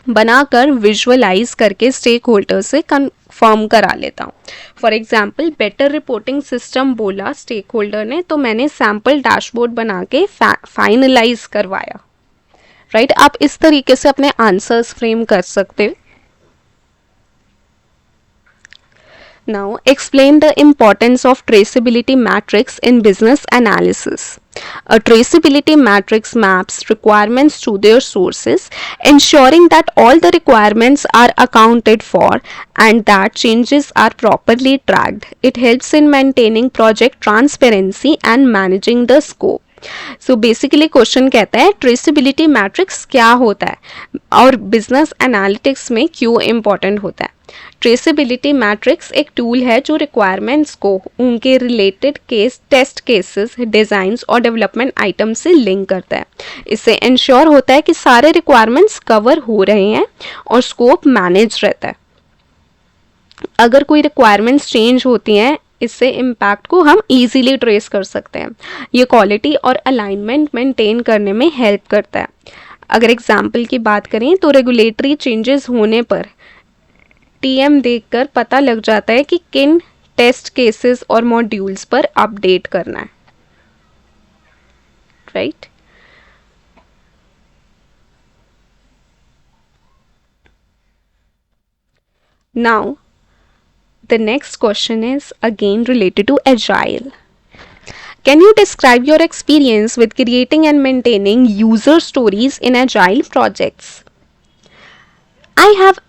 बनाकर विजुअलाइज करके स्टेक होल्डर से कंफर्म करा लेता हूँ. For example better reporting system बोला स्टेक होल्डर ने, तो मैंने सैम्पल डैशबोर्ड बना के फाइनलाइज करवाया. राइट, आप इस तरीके से अपने आंसर्स फ्रेम कर सकते हो. Now, explain the importance of traceability matrix in business analysis. A traceability matrix maps requirements to their sources, ensuring that all the requirements are accounted for and that changes are properly tracked. It helps in maintaining project transparency and managing the scope. So basically question कहता है traceability matrix क्या होता है और business analytics में क्यों important होता है. ट्रेसिबिलिटी मैट्रिक्स एक टूल है जो रिक्वायरमेंट्स को उनके related case, test cases, designs और डेवलपमेंट आइटम से लिंक करता है. इससे इंश्योर होता है कि सारे रिक्वायरमेंट्स कवर हो रहे हैं और स्कोप मैनेज रहता है. अगर कोई रिक्वायरमेंट्स चेंज होती हैं, इससे इम्पैक्ट को हम इजीली ट्रेस कर सकते हैं. ये क्वालिटी और अलाइनमेंट मेंटेन करने में हेल्प करता है. अगर एग्जाम्पल की बात करें तो रेगुलेटरी चेंजेस होने पर टीएम देखकर पता लग जाता है कि किन टेस्ट केसेस और मॉड्यूल्स पर अपडेट करना है. Right, now the next question is again related to agile. Can you describe your experience with creating and maintaining user stories in agile projects? I have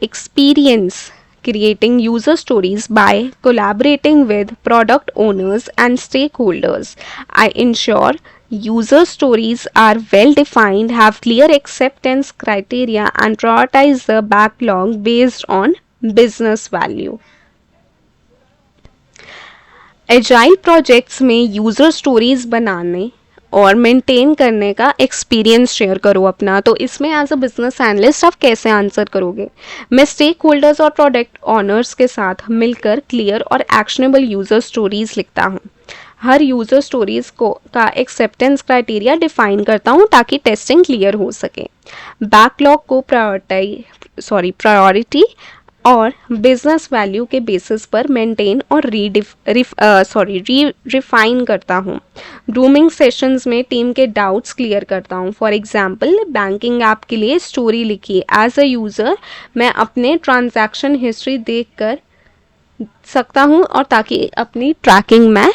experience creating user stories by collaborating with product owners and stakeholders. I ensure user stories are well defined, have clear acceptance criteria, and prioritize the backlog based on business value. Agile projects में user stories बनाने और maintain करने का experience share करो अपना. तो इसमें as a business analyst आप कैसे आंसर करोगे? मैं स्टेक होल्डर्स और प्रोडक्ट ऑनर्स के साथ मिलकर क्लियर और एक्शनेबल यूज़र स्टोरीज लिखता हूँ. हर यूज़र स्टोरीज का एक्सेप्टेंस क्राइटेरिया डिफाइन करता हूँ ताकि टेस्टिंग क्लियर हो सके. बैकलॉग को प्रायोरिटी और बिजनेस वैल्यू के बेसिस पर मेंटेन और रिफाइन करता हूँ. ग्रूमिंग सेशंस में टीम के डाउट्स क्लियर करता हूँ. फॉर एग्जांपल बैंकिंग ऐप के लिए स्टोरी लिखी. एज अ यूज़र मैं अपने ट्रांजैक्शन हिस्ट्री देख कर सकता हूँ और ताकि अपनी ट्रैकिंग मैं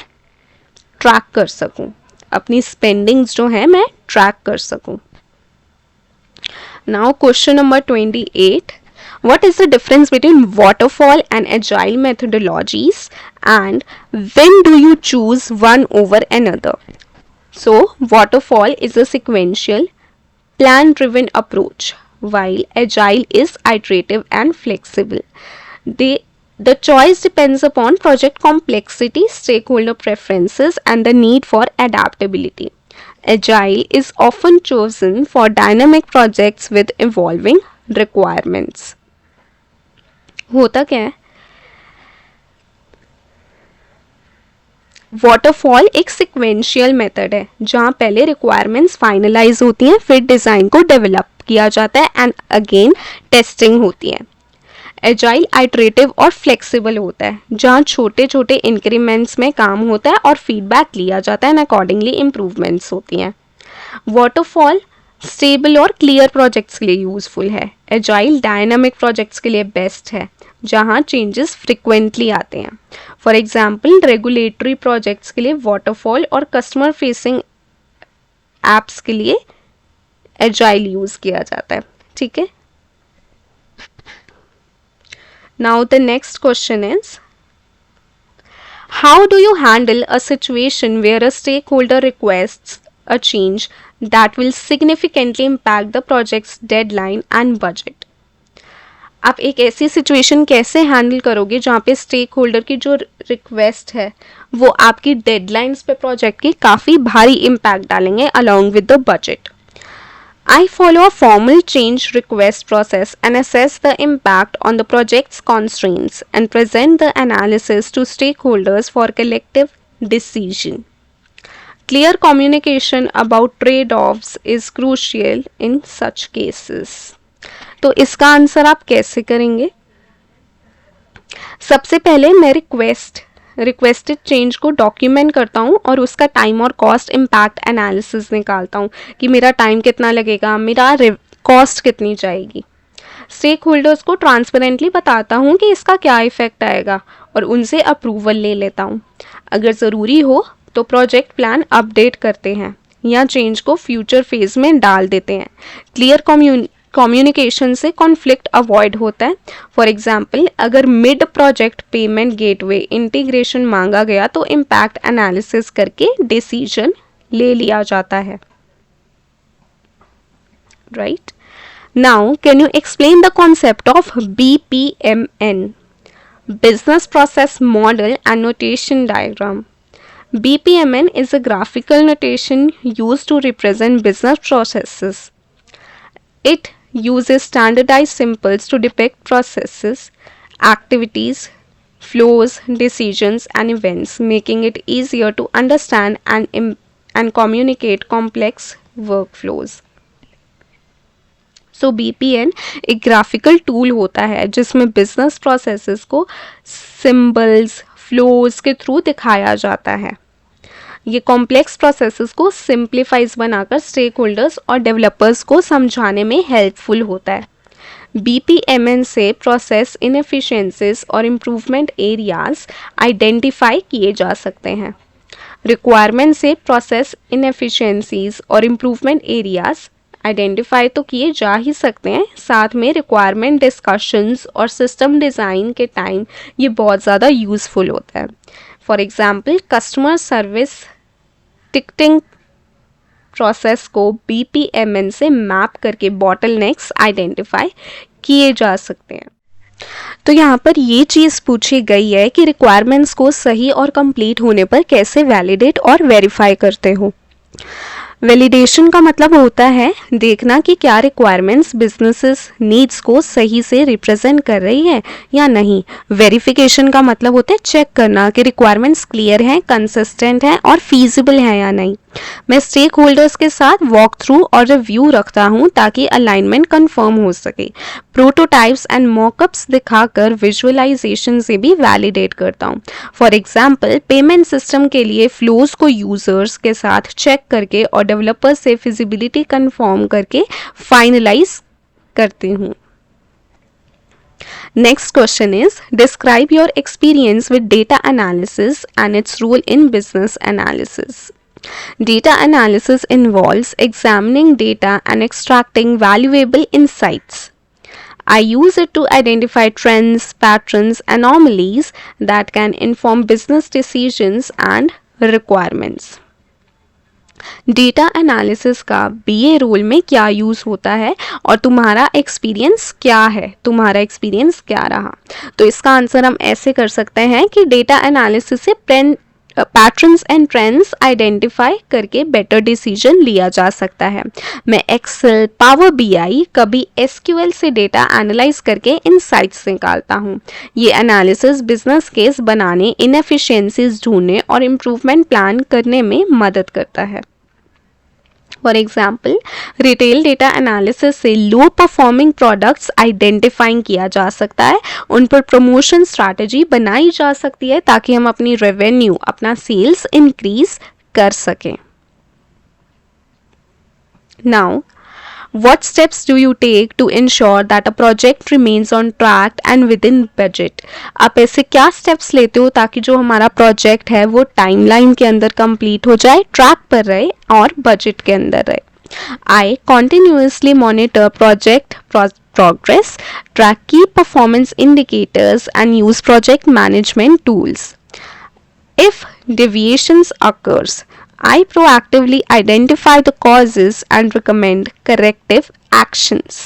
ट्रैक कर सकूँ, अपनी स्पेंडिंग्स जो है मैं ट्रैक कर सकूँ. Now question number 28. What is the difference between waterfall and agile methodologies and when do you choose one over another? So, waterfall is a sequential, plan-driven approach, while agile is iterative and flexible. The choice depends upon project complexity, stakeholder preferences, and the need for adaptability. Agile is often chosen for dynamic projects with evolving requirements. होता क्या है? Waterfall एक sequential method है जहां पहले requirements finalise होती हैं, फिर डिज़ाइन को डेवलप किया जाता है एंड अगेन टेस्टिंग होती है. एजाइल आइटरेटिव और फ्लेक्सिबल होता है जहां छोटे छोटे इंक्रीमेंट्स में काम होता है और फीडबैक लिया जाता है एंड अकॉर्डिंगली इम्प्रूवमेंट्स होती हैं. वाटरफॉल स्टेबल और क्लियर प्रोजेक्ट्स के लिए यूजफुल है. एजाइल डायनामिक प्रोजेक्ट्स के लिए बेस्ट है जहां चेंजेस फ्रिक्वेंटली आते हैं. फॉर एग्जांपल रेगुलेटरी प्रोजेक्ट्स के लिए वाटरफॉल और कस्टमर फेसिंग एप्स के लिए एजाइल यूज किया जाता है. ठीक है. Now the next question is how do you handle a situation where a stakeholder requests a change that will significantly impact the project's deadline and budget. आप एक ऐसी सिचुएशन कैसे हैंडल करोगे जहाँ पे स्टेक होल्डर की जो request है वो आपकी डेडलाइंस पे प्रोजेक्ट की काफ़ी भारी इम्पैक्ट डालेंगे along with the budget. I follow a formal change request process and assess the impact on the project's constraints and present the analysis to stakeholders for collective decision. Clear communication about trade-offs is crucial in such cases. तो इसका answer आप कैसे करेंगे? सबसे पहले मैं requested change को document करता हूँ और उसका टाइम और कॉस्ट इम्पैक्ट एनालिसिस निकालता हूँ कि मेरा टाइम कितना लगेगा, मेरा कॉस्ट कितनी जाएगी। स्टेक होल्डर्स को ट्रांसपेरेंटली बताता हूँ कि इसका क्या इफेक्ट आएगा और उनसे अप्रूवल ले लेता हूँ। अगर ज़रूरी हो तो प्रोजेक्ट प्लान अपडेट करते हैं या चेंज को फ्यूचर फेज में डाल देते हैं। क्लियर कम्युनिकेशन से कॉन्फ्लिक्ट अवॉइड होता है। फॉर एग्जाम्पल, अगर mid project payment gateway integration मांगा गया तो इम्पैक्ट एनालिसिस करके डिसीजन ले लिया जाता है। Right? Now can you explain the concept of BPMN, Business Process Model and Notation Diagram? BPMN is a graphical notation used to represent business processes. It uses standardized symbols to depict processes, activities, flows, decisions, and events, making it easier to understand and communicate complex workflows. So BPN एक graphical tool होता है जिसमें business processes को symbols, flows के through दिखाया जाता है। ये कॉम्प्लेक्स प्रोसेसेस को सिंप्लीफाइज बनाकर स्टेक होल्डर्स और डेवलपर्स को समझाने में हेल्पफुल होता है। BPMN से प्रोसेस इनएफिशिएंसीज और इम्प्रूवमेंट एरियाज आइडेंटिफाई किए जा सकते हैं। रिक्वायरमेंट से प्रोसेस इनएफिशिएंसीज और इम्प्रूवमेंट एरियाज आइडेंटिफाई तो किए जा ही सकते हैं, साथ में रिक्वायरमेंट डिस्कशंस और सिस्टम डिज़ाइन के टाइम ये बहुत ज़्यादा यूज़फुल होता है। For example, customer service ticketing process को BPMN से मैप करके बॉटलनेक्स आइडेंटिफाई किए जा सकते हैं। तो यहाँ पर ये चीज़ पूछी गई है कि रिक्वायरमेंट्स को सही और कंप्लीट होने पर कैसे वैलिडेट और वेरीफाई करते हो। वैलिडेशन का मतलब होता है देखना कि क्या रिक्वायरमेंट्स बिजनेसेस नीड्स को सही से रिप्रेजेंट कर रही है या नहीं। वेरिफिकेशन का मतलब होता है चेक करना कि रिक्वायरमेंट्स क्लियर हैं, कंसिस्टेंट हैं और फीजिबल हैं या नहीं। मैं स्टेक होल्डर्स के साथ वॉक थ्रू और रिव्यू रखता हूं ताकि अलाइनमेंट कंफर्म हो सके। प्रोटोटाइप्स एंड मॉकअप्स दिखाकर विजुअलाइजेशन से भी वैलिडेट करता हूं। फॉर एग्जांपल, पेमेंट सिस्टम के लिए फ्लोज को यूजर्स के साथ चेक करके और डेवलपर से फिजिबिलिटी कंफर्म करके फाइनलाइज करती हूँ। Next question is, describe your experience with data analysis and its role in business analysis. Data analysis involves examining data and extracting valuable insights. I use it to identify trends, patterns, anomalies that can inform business decisions and requirements. Data analysis का BA role में क्या use होता है और तुम्हारा experience क्या है, तुम्हारा एक्सपीरियंस क्या रहा? तो इसका आंसर हम ऐसे कर सकते हैं कि डेटा एनालिसिस से पैटर्न्स एंड ट्रेंड्स आइडेंटिफाई करके बेटर डिसीजन लिया जा सकता है। मैं एक्सेल, पावर BI, कभी SQL से डेटा एनालाइज करके इनसाइट्स निकालता हूँ। ये एनालिसिस बिजनेस केस बनाने, इनएफिशिएंसीज ढूंढने और इम्प्रूवमेंट प्लान करने में मदद करता है। For example, retail data analysis से लो परफॉर्मिंग प्रोडक्ट्स आइडेंटिफाइंग किया जा सकता है, उन पर प्रमोशन स्ट्रैटेजी बनाई जा सकती है ताकि हम अपनी रेवेन्यू, अपना सेल्स इंक्रीज कर सकें। Now, what steps do you take to ensure that a project remains on track and within budget? आप ऐसे क्या स्टेप्स लेते हो ताकि जो हमारा प्रोजेक्ट है वो टाइमलाइन के अंदर कंप्लीट हो जाए, ट्रैक पर रहे और बजट के अंदर रहे? I continuously monitor project progress, track key performance indicators and use project management tools. If deviations occurs, I proactively identify the causes and recommend corrective actions.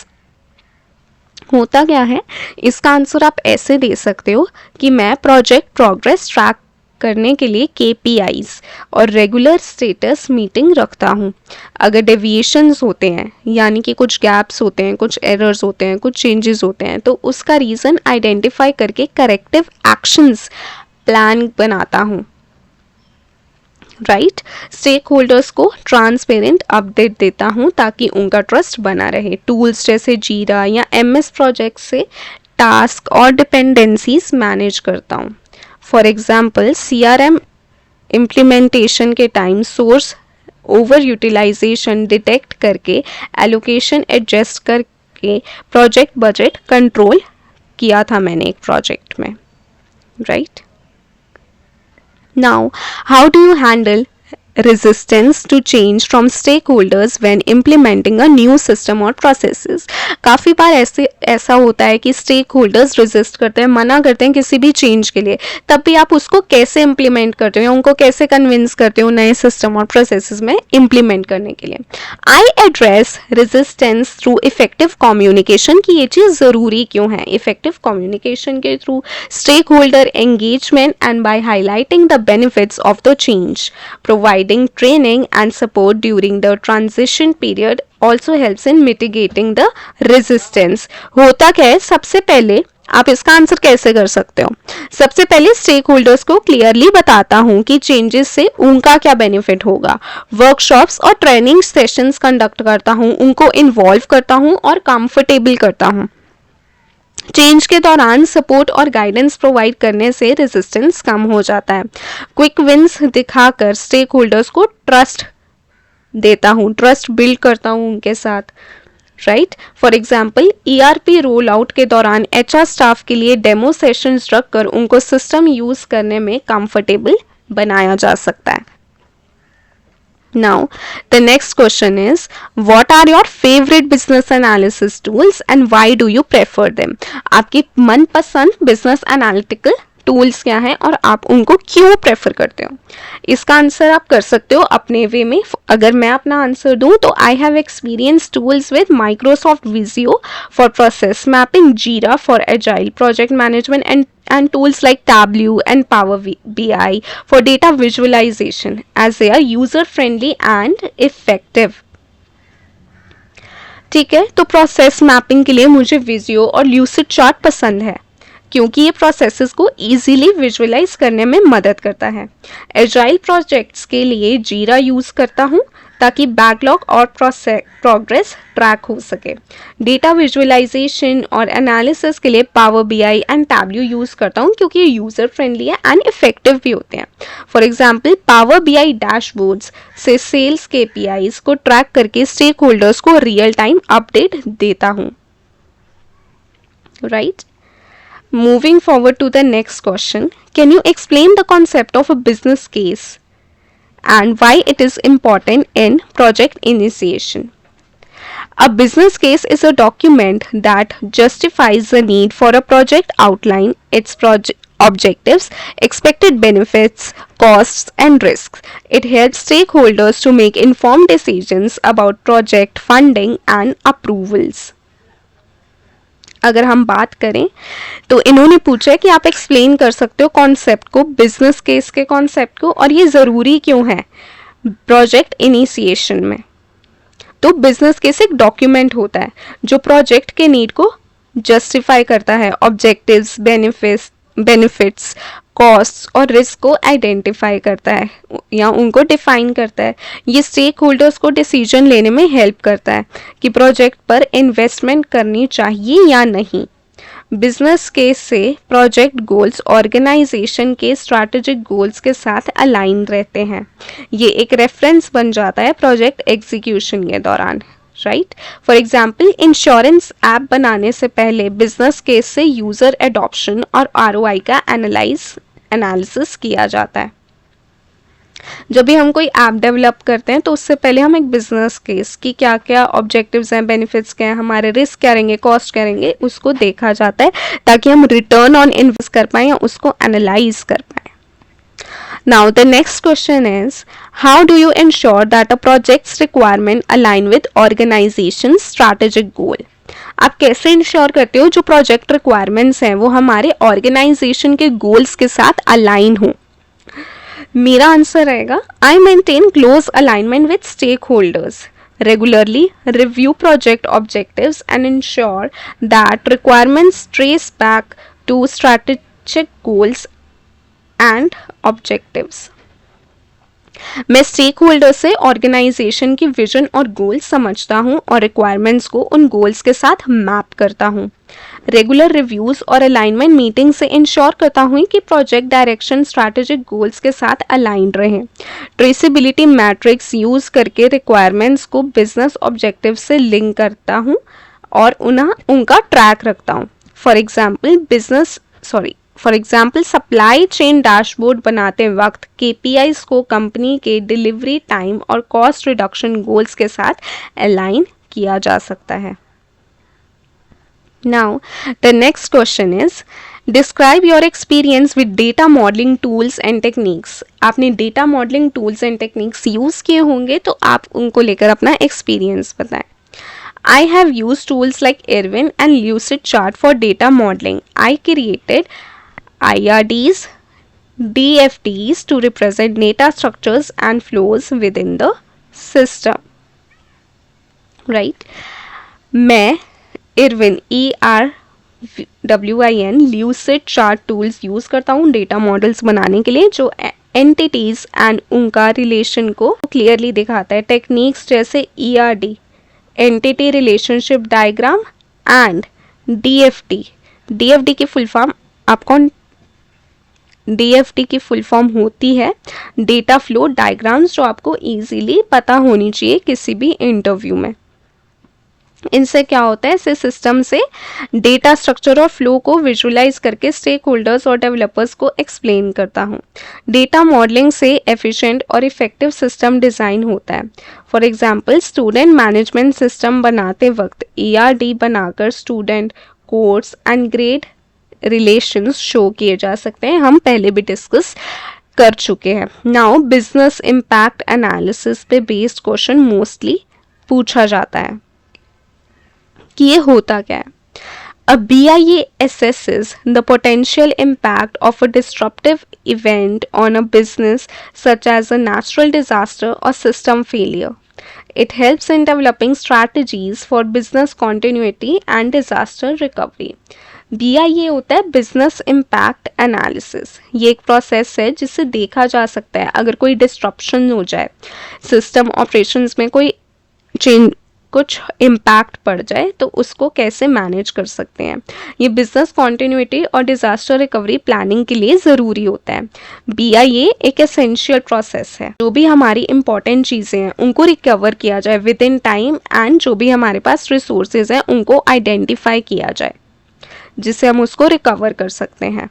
होता क्या है, इसका आंसर आप ऐसे दे सकते हो कि मैं प्रोजेक्ट प्रोग्रेस ट्रैक करने के लिए KPIs और रेगुलर स्टेटस मीटिंग रखता हूँ। अगर डेविएशंस होते हैं, यानी कि कुछ गैप्स होते हैं, कुछ एरर्स होते हैं, कुछ चेंजेस होते हैं, तो उसका रीज़न आइडेंटिफाई करके करेक्टिव एक्शंस प्लान बनाता हूँ। राइट। स्टेक होल्डर्स को ट्रांसपेरेंट अपडेट देता हूँ ताकि उनका ट्रस्ट बना रहे। टूल्स जैसे जीरा या एमएस प्रोजेक्ट से टास्क और डिपेंडेंसीज मैनेज करता हूँ। फॉर एग्जाम्पल सीआरएम इम्प्लीमेंटेशन के time source over utilisation detect करके एलोकेशन एडजस्ट करके प्रोजेक्ट बजट कंट्रोल किया था मैंने एक प्रोजेक्ट में, right. Now, how do you handle resistance to change from stakeholders when implementing a new system or processes? काफ़ी बार ऐसा होता है कि स्टेक होल्डर्स रेजिस्ट करते हैं, मना करते हैं किसी भी चेंज के लिए। तब भी आप उसको कैसे इम्प्लीमेंट करते हो या उनको कैसे कन्विंस करते हो नए सिस्टम और प्रोसेसेस में इम्प्लीमेंट करने के लिए? I address resistance through effective communication कि ये चीज़ ज़रूरी क्यों है। इफेक्टिव कम्युनिकेशन के through, stakeholder engagement and by highlighting the benefits of the change, providing training and support during the transition period also helps in mitigating the resistance। होता क्या है, सबसे पहले आप इसका आंसर कैसे कर सकते हो? सबसे पहले स्टेक होल्डर्स को क्लियरली बताता हूँ कि चेंजेस से उनका क्या बेनिफिट होगा। वर्कशॉप्स और ट्रेनिंग सेशंस कंडक्ट करता हूँ, उनको इन्वॉल्व करता हूँ और कंफर्टेबल करता हूँ। चेंज के दौरान सपोर्ट और गाइडेंस प्रोवाइड करने से रेजिस्टेंस कम हो जाता है। क्विक विंस दिखाकर स्टेक होल्डर्स को ट्रस्ट देता हूँ, ट्रस्ट बिल्ड करता हूँ उनके साथ, right. For example ERP roll out के दौरान एचआर स्टाफ के लिए डेमो सेशंस रखकर उनको सिस्टम यूज करने में कंफर्टेबल बनाया जा सकता है। Now, the next question is, what are your favorite business analysis tools and why do you prefer them? आपकी मनपसंद business analytical टूल्स क्या हैं और आप उनको क्यों प्रेफर करते हो? इसका आंसर आप कर सकते हो अपने वे में। अगर मैं अपना आंसर दूं तो I have experience tools with Microsoft Visio for process mapping, Jira for agile project management and tools like Tableau and Power BI for data visualization as they are user friendly and effective। ठीक है, तो process mapping के लिए मुझे विजियो और lucid chart पसंद है क्योंकि ये प्रोसेसेस को इजीली विजुअलाइज करने में मदद करता है। एजाइल प्रोजेक्ट्स के लिए जीरा यूज करता हूँ ताकि बैकलॉग और प्रोग्रेस ट्रैक हो सके। डेटा विजुअलाइजेशन और एनालिसिस के लिए power BI and Tableau use करता हूँ क्योंकि ये यूजर फ्रेंडली है एंड इफेक्टिव भी होते हैं। For example power BI dashboards से सेल्स केपीआईज को ट्रैक करके स्टेक होल्डर्स को रियल टाइम अपडेट देता हूँ, right. Moving forward to the next question, can you explain the concept of a business case and why it is important in project initiation? A business case is a document that justifies the need for a project outline, its project objectives, expected benefits, costs, and risks. It helps stakeholders to make informed decisions about project funding and approvals. अगर हम बात करें तो इन्होंने पूछा है कि आप एक्सप्लेन कर सकते हो कॉन्सेप्ट को, बिजनेस केस के कॉन्सेप्ट को, और ये ज़रूरी क्यों है प्रोजेक्ट इनिशिएशन में। तो बिजनेस केस एक डॉक्यूमेंट होता है जो प्रोजेक्ट के नीड को जस्टिफाई करता है, ऑब्जेक्टिव्स, बेनिफिट्स, कॉस्ट और रिस्क को आइडेंटिफाई करता है या उनको डिफाइन करता है। ये स्टेक होल्डर्स को डिसीजन लेने में हेल्प करता है कि प्रोजेक्ट पर इन्वेस्टमेंट करनी चाहिए या नहीं। बिजनेस केस से प्रोजेक्ट गोल्स ऑर्गेनाइजेशन के स्ट्रैटेजिक गोल्स के साथ अलाइन रहते हैं। ये एक रेफरेंस बन जाता है प्रोजेक्ट एग्जीक्यूशन के दौरान, right. For example insurance app बनाने से पहले बिजनेस केस से यूजर एडॉप्शन और आरओआई का एनालिसिस किया जाता है। जब भी हम कोई ऐप डेवलप करते हैं तो उससे पहले हम एक बिजनेस केस की क्या क्या ऑब्जेक्टिव्स हैं, बेनिफिट्स क्या हैं, हमारे रिस्क क्या रहेंगे, कॉस्ट क्या रहेंगे, उसको देखा जाता है ताकि हम रिटर्न ऑन इन्वेस्ट कर पाएँ या उसको एनालाइज कर पाएँ। Now the next question is, how do you ensure that a project's requirement align with organization's strategic goal? आप कैसे इंश्योर करते हो जो प्रोजेक्ट रिक्वायरमेंट्स हैं वो हमारे ऑर्गेनाइजेशन के गोल्स के साथ अलाइन हो? मेरा आंसर रहेगा, I maintain close alignment with stakeholders, regularly review project objectives and ensure that requirements trace back to strategic goals and objectives. मैं स्टेक होल्डर से ऑर्गेनाइजेशन की विजन और गोल्स समझता हूँ और रिक्वायरमेंट्स को उन गोल्स के साथ मैप करता हूँ। रेगुलर रिव्यूज और अलाइनमेंट मीटिंग से इंश्योर करता हूँ कि प्रोजेक्ट डायरेक्शन स्ट्रैटेजिक गोल्स के साथ अलाइंड रहे। ट्रेसेबिलिटी मैट्रिक्स यूज करके रिक्वायरमेंट्स को बिजनेस ऑब्जेक्टिव से लिंक करता हूँ और उनका ट्रैक रखता हूँ। For example supply chain dashboard बनाते वक्त KPIs को कंपनी के डिलीवरी टाइम और कॉस्ट रिडक्शन गोल्स के साथ अलाइन किया जा सकता है। Now, the next question is, describe your experience with data modeling tools and techniques. आपने data modeling tools and techniques use किए होंगे तो आप उनको लेकर अपना एक्सपीरियंस बताएं। I have used tools like Irwin and Lucidchart for data modeling. I created IRDs, DFDs to represent data structures and flows within the system. Right? मैं Irwin ERWIN Lucidchart tools use करता हूँ data models बनाने के लिए जो entities and उनका relation को clearly दिखाता है। टेक्निक्स जैसे ERD entity relationship diagram and DFD की फुल फॉर्म DFD की फुल फॉर्म होती है डेटा फ्लो डायग्राम्स, जो आपको इजीली पता होनी चाहिए किसी भी इंटरव्यू में। इनसे क्या होता है, इसे सिस्टम से डेटा स्ट्रक्चर और फ्लो को विजुअलाइज करके स्टेक होल्डर्स और डेवलपर्स को एक्सप्लेन करता हूँ। डेटा मॉडलिंग से एफिशिएंट और इफेक्टिव सिस्टम डिज़ाइन होता है। For example student management system बनाते वक्त ERD बनाकर student course and grade relations show किए जा सकते हैं, हम पहले भी डिस्कस कर चुके हैं। नाउ बिजनेस इम्पैक्ट एनालिसिस पे बेस्ड क्वेश्चन मोस्टली पूछा जाता है कि ये होता क्या है। A BIA assesses the potential impact of a disruptive event on a business such as a natural disaster or system failure. It helps in developing strategies for business continuity and disaster recovery. BIA होता है business impact analysis. ये एक process है जिससे देखा जा सकता है अगर कोई डिस्ट्रप्शन हो जाए, सिस्टम ऑपरेशंस में कोई कुछ इम्पैक्ट पड़ जाए तो उसको कैसे मैनेज कर सकते हैं। ये बिजनेस कॉन्टिन्यूटी और डिजास्टर रिकवरी प्लानिंग के लिए ज़रूरी होता है। BIA एक एसेंशियल प्रोसेस है, जो भी हमारी इंपॉर्टेंट चीज़ें हैं उनको रिकवर किया जाए विद इन टाइम एंड जो भी हमारे पास रिसोर्सेज हैं उनको आइडेंटिफाई किया जाए जिससे हम उसको रिकवर कर सकते हैं।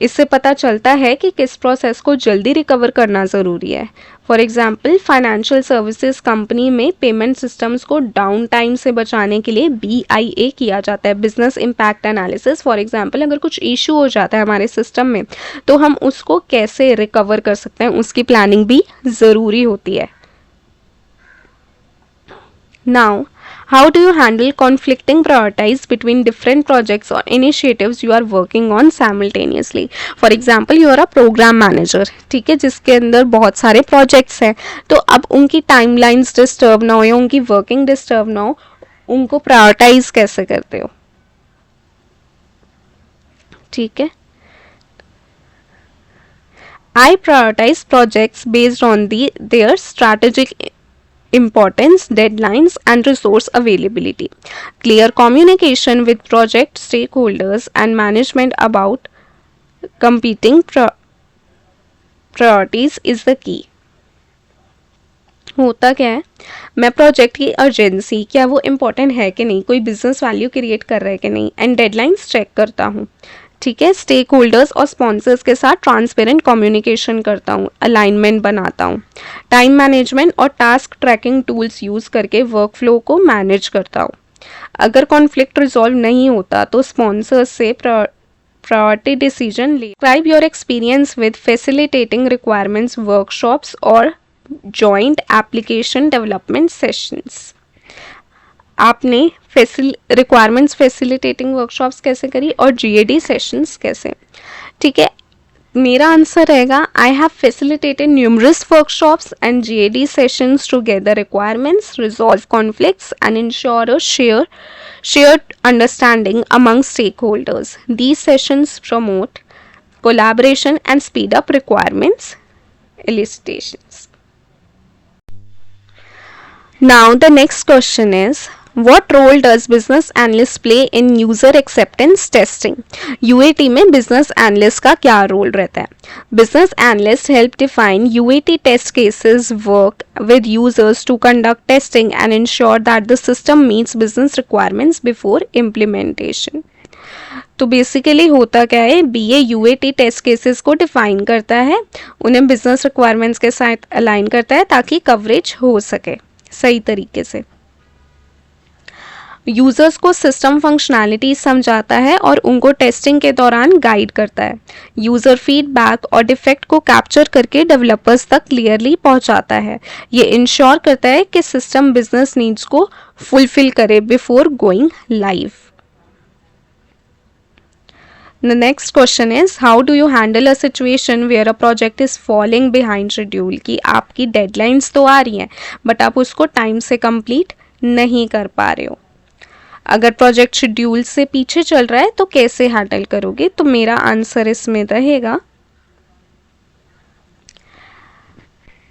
इससे पता चलता है कि किस प्रोसेस को जल्दी रिकवर करना ज़रूरी है। For example financial services company में पेमेंट सिस्टम्स को डाउन टाइम से बचाने के लिए BIA किया जाता है, business impact analysis. For example अगर कुछ इशू हो जाता है हमारे सिस्टम में तो हम उसको कैसे रिकवर कर सकते हैं, उसकी प्लानिंग भी ज़रूरी होती है। Now how do you handle conflicting priorities between different projects or initiatives you are working on simultaneously? For example, you are a program manager, ठीक है, जिसके अंदर बहुत सारे projects हैं, तो अब उनकी timelines डिस्टर्ब ना हो या उनकी वर्किंग डिस्टर्ब ना हो, उनको प्रायोरिटाइज कैसे करते हो? ठीक है, I prioritize projects based on their strategic importance, deadlines and resource availability. Clear communication with project stakeholders and management about competing priorities is the key. होता क्या है, मैं प्रोजेक्ट की अर्जेंसी, क्या वो इम्पोर्टेंट है कि नहीं, कोई बिजनेस वैल्यू क्रिएट कर रहा है कि नहीं, एंड डेडलाइंस चेक करता हूँ। ठीक है, स्टेक होल्डर्स और स्पॉन्सर्स के साथ ट्रांसपेरेंट कम्युनिकेशन करता हूँ, अलाइनमेंट बनाता हूँ, टाइम मैनेजमेंट और टास्क ट्रैकिंग टूल्स यूज़ करके वर्क फ्लो को मैनेज करता हूँ। अगर कॉन्फ्लिक्ट रिजॉल्व नहीं होता तो स्पॉन्सर्स से प्रायोरिटी डिसीजन ले। Describe your experience with facilitating requirements workshops और जॉइंट एप्लीकेशन डेवलपमेंट सेशंस। आपने रिक्वायरमेंट्स फैसिलिटेटिंग वर्कशॉप्स कैसे करी और GAD सेशंस कैसे? ठीक है, मेरा आंसर रहेगा I have facilitated numerous workshops and GAD sessions to gather requirements, resolve conflicts and ensure a shared understanding among stakeholders. These sessions promote collaboration and speed up requirements elicitations. Now the next question is, what role does business analyst play in user acceptance testing? UAT में business analyst का क्या role रहता है? Business analyst help define UAT test cases, work with users to conduct testing and ensure that the system meets business requirements before implementation. तो basically होता क्या है, BA UAT test cases को define करता है, उन्हें बिजनेस रिक्वायरमेंट्स के साथ अलाइन करता है ताकि कवरेज हो सके सही तरीके से। यूजर्स को सिस्टम फंक्शनैलिटी समझाता है और उनको टेस्टिंग के दौरान गाइड करता है। यूजर फीडबैक और डिफेक्ट को कैप्चर करके डेवलपर्स तक क्लियरली पहुंचाता है। ये इंश्योर करता है कि सिस्टम बिजनेस नीड्स को फुलफिल करे before going live. The next question is, how do you handle a situation where a project is falling behind schedule? कि आपकी डेडलाइंस तो आ रही हैं बट आप उसको टाइम से कंप्लीट नहीं कर पा रहे हो। अगर प्रोजेक्ट शेड्यूल से पीछे चल रहा है तो कैसे हैंडल करोगे? तो मेरा आंसर इसमें रहेगा,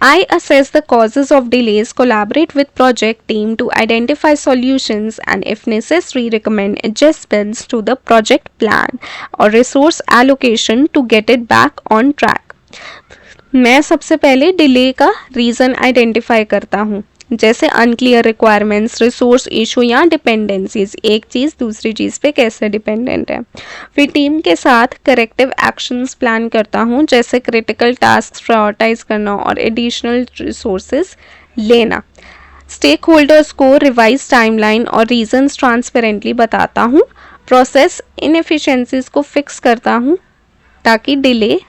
I assess the causes of delays, collaborate with project team to identify solutions and if necessary recommend adjustments to the project plan or resource allocation to get it back on track. मैं सबसे पहले delay का reason identify करता हूँ, जैसे unclear requirements, resource issue या dependencies, एक चीज़ दूसरी चीज़ पे कैसे डिपेंडेंट है। फिर टीम के साथ करेक्टिव एक्शंस प्लान करता हूँ, जैसे क्रिटिकल टास्क प्रायोरिटाइज करना और एडिशनल रिसोर्सेज लेना। स्टेक होल्डर्स को रिवाइज टाइमलाइन और रीजंस ट्रांसपेरेंटली बताता हूँ। प्रोसेस इनएफिशिएंसीज को फिक्स करता हूँ ताकि डिले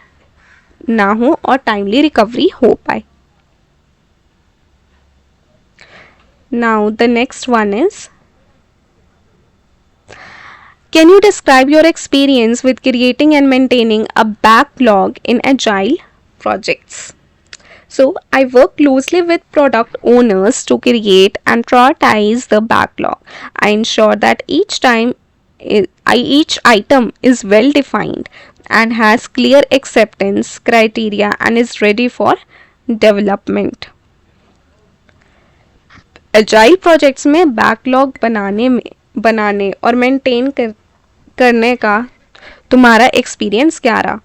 ना हो और टाइमली रिकवरी हो पाए। Now the next one is, can you describe your experience with creating and maintaining a backlog in agile projects? So I work closely with product owners to create and prioritize the backlog. I ensure that each item is well defined and has clear acceptance criteria and is ready for development. Agile projects में backlog बनाने और maintain करने का तुम्हारा experience क्या रहा?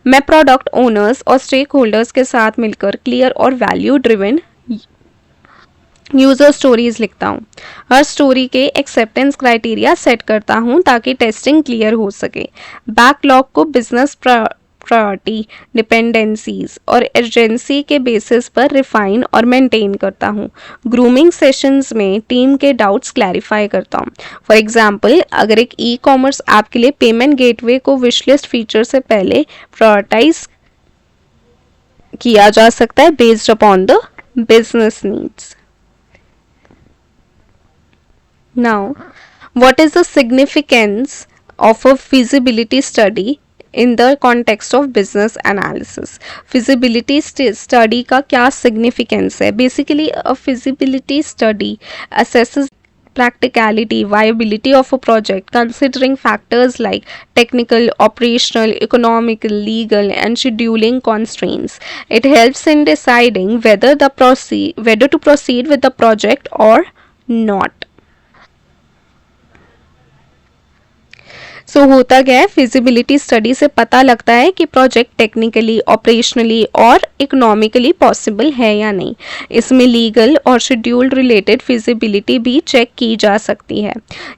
मैं product owners और स्टेक होल्डर्स के साथ मिलकर क्लियर और वैल्यू ड्रिवन यूज़र स्टोरीज लिखता हूँ। हर स्टोरी के एक्सेप्टेंस क्राइटेरिया सेट करता हूँ ताकि टेस्टिंग क्लियर हो सके। बैकलॉग को बिजनेस प्रायोरिटी, डिपेंडेंसीज और एजेंसी के बेसिस पर रिफाइन और मेंटेन करता हूँ। ग्रूमिंग सेशंस में टीम के डाउट्स क्लैरिफाई करता हूँ। फॉर एग्जांपल, अगर एक ई कॉमर्स ऐप के लिए पेमेंट गेटवे को विशलिस्ट फीचर से पहले प्रायोरिटाइज किया जा सकता है based upon the business needs. Now, what is the significance of a feasibility study in the context of business analysis? Feasibility study का क्या significance है? Basically, a feasibility study assesses practicality, viability of a project, considering factors like technical, operational, economical, legal, and scheduling constraints. It helps in deciding whether to proceed with the project or not. सो होता क्या है, feasibility study से पता लगता है कि project technically, operationally और economically possible है या नहीं। इसमें लीगल और शेड्यूल रिलेटेड फिजिबिलिटी भी चेक की जा सकती है।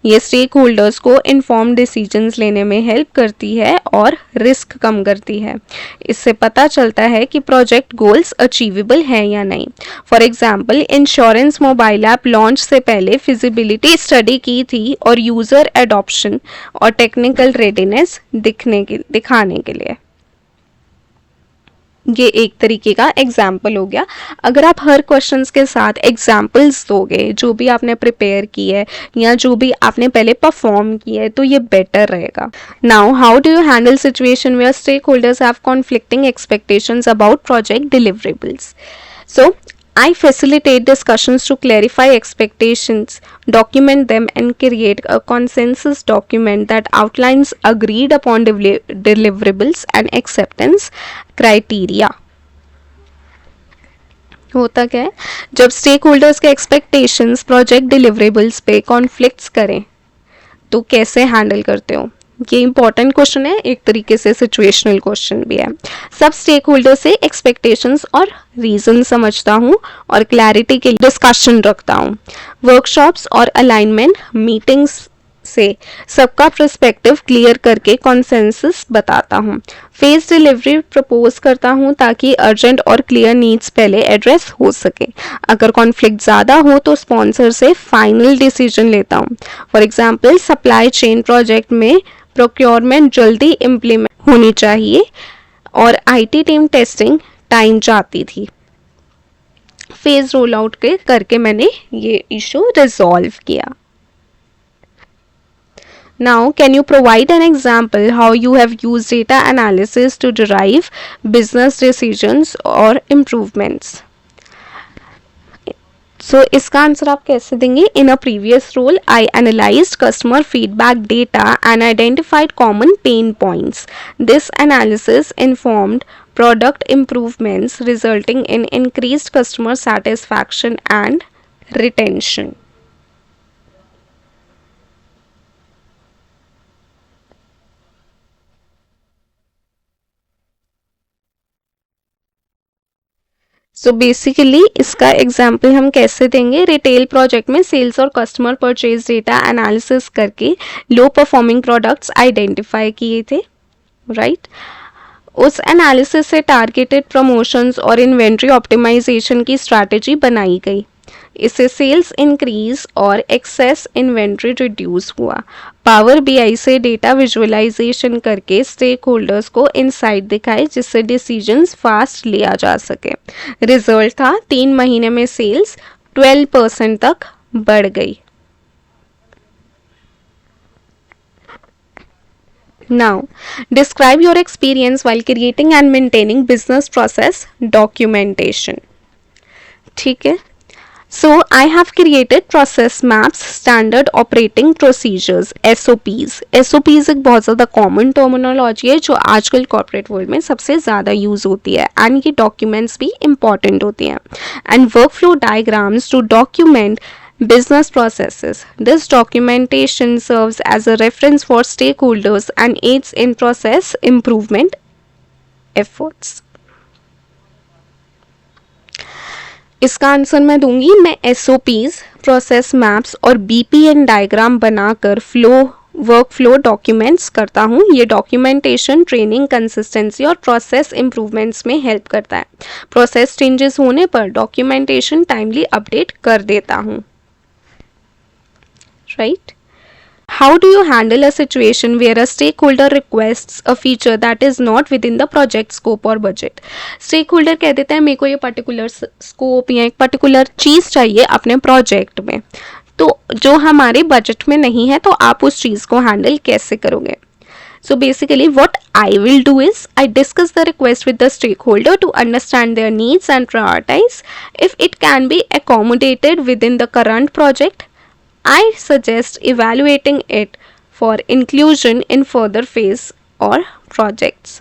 ये स्टेक होल्डर्स को इन्फॉर्म डिसीजंस लेने में हेल्प करती है और रिस्क कम करती है। इससे पता चलता है कि प्रोजेक्ट गोल्स अचीवेबल है या नहीं। For example, insurance mobile app launch से पहले फिजिबिलिटी स्टडी की थी और यूज़र एडॉप्शन और टेक्निकल रेडीनेस दिखाने के लिए। ये एक तरीके का एग्जाम्पल हो गया। अगर आप हर क्वेश्चंस के साथ एग्जाम्पल्स दोगे, जो भी आपने प्रिपेयर की है या जो भी आपने पहले परफॉर्म किया है, तो ये बेटर रहेगा। Now, how do you handle situation where stakeholders have conflicting expectations about project deliverables? So I facilitate discussions to clarify expectations, document them, and create a consensus document that outlines agreed upon deliverables and acceptance criteria. होता क्या है, जब stake holders के expectations project deliverables पे conflicts करें तो कैसे handle करते हो? ये इंपॉर्टेंट क्वेश्चन है, एक तरीके से सिचुएशनल क्वेश्चन भी है। सब स्टेक होल्डर से एक्सपेक्टेशंस और रीजन समझता हूँ और क्लैरिटी के लिए डिस्कशन रखता हूँ। वर्कशॉप्स और अलाइनमेंट मीटिंग्स से सबका पर्सपेक्टिव क्लियर करके कॉन्सेंसस बताता हूँ। फेज डिलीवरी प्रपोज करता हूँ ताकि अर्जेंट और क्लियर नीड्स पहले एड्रेस हो सके। अगर कॉन्फ्लिक्ट ज़्यादा हो तो स्पॉन्सर से फाइनल डिसीजन लेता हूँ। For example supply chain project में प्रोक्योरमेंट जल्दी इम्प्लीमेंट होनी चाहिए और आईटी टीम टेस्टिंग टाइम चाहती थी। फेज रोल आउट के करके मैंने ये इशू रिजॉल्व किया। Now, can you provide an example how you have used data analysis to derive business decisions or improvements? So, इसका आंसर आप कैसे देंगे? In a previous role, I analyzed customer feedback data and identified common pain points. This analysis informed product improvements resulting in increased customer satisfaction and retention. So basically इसका example हम कैसे देंगे? Retail project में sales और customer purchase data analysis करके लो performing products identify किए थे, right? उस एनालिसिस से टारगेटेड प्रमोशंस और इन्वेंट्री ऑप्टिमाइजेशन की स्ट्रैटेजी बनाई गई। इससे सेल्स इंक्रीज और एक्सेस इन्वेंट्री रिड्यूस हुआ। पावर बीआई से डेटा विजुअलाइजेशन करके स्टेक होल्डर्स को इनसाइट दिखाए जिससे डिसीजंस फास्ट लिया जा सके। रिजल्ट था 3 महीने में सेल्स 12% तक बढ़ गई। Now, describe your experience while creating and maintaining business process documentation. ठीक है, so I have created process maps, standard operating procedures, SOPs. SOPs एक बहुत ज़्यादा कॉमन टर्मिनोलॉजी है जो आजकल कॉर्पोरेट वर्ल्ड में सबसे ज़्यादा यूज़ होती है एंड ये डॉक्यूमेंट्स भी इम्पॉर्टेंट होती हैं। And workflow diagrams to document business processes. This documentation serves as a reference for stakeholders and aids in process improvement efforts. इसका आंसर मैं दूंगी, मैं SOPs, प्रोसेस मैप्स और BPN डायग्राम बनाकर वर्क फ्लो डॉक्यूमेंट्स करता हूँ। ये डॉक्यूमेंटेशन ट्रेनिंग, कंसिस्टेंसी और प्रोसेस इंप्रूवमेंट्स में हेल्प करता है। प्रोसेस चेंजेस होने पर डॉक्यूमेंटेशन टाइमली अपडेट कर देता हूँ, right? How do you handle a situation where a stakeholder requests a feature that is not within the project scope or budget? Stakeholder कह देता है मेरे को ये पर्टिकुलर स्कोप या एक पर्टिकुलर चीज़ चाहिए अपने प्रोजेक्ट में, तो जो हमारे बजट में नहीं है, तो आप उस चीज़ को हैंडल कैसे करोगे? So basically what I will do is I discuss the request with the stakeholder to understand their needs and prioritize. If it can be accommodated within the current project, I suggest evaluating it for inclusion in further phase or projects.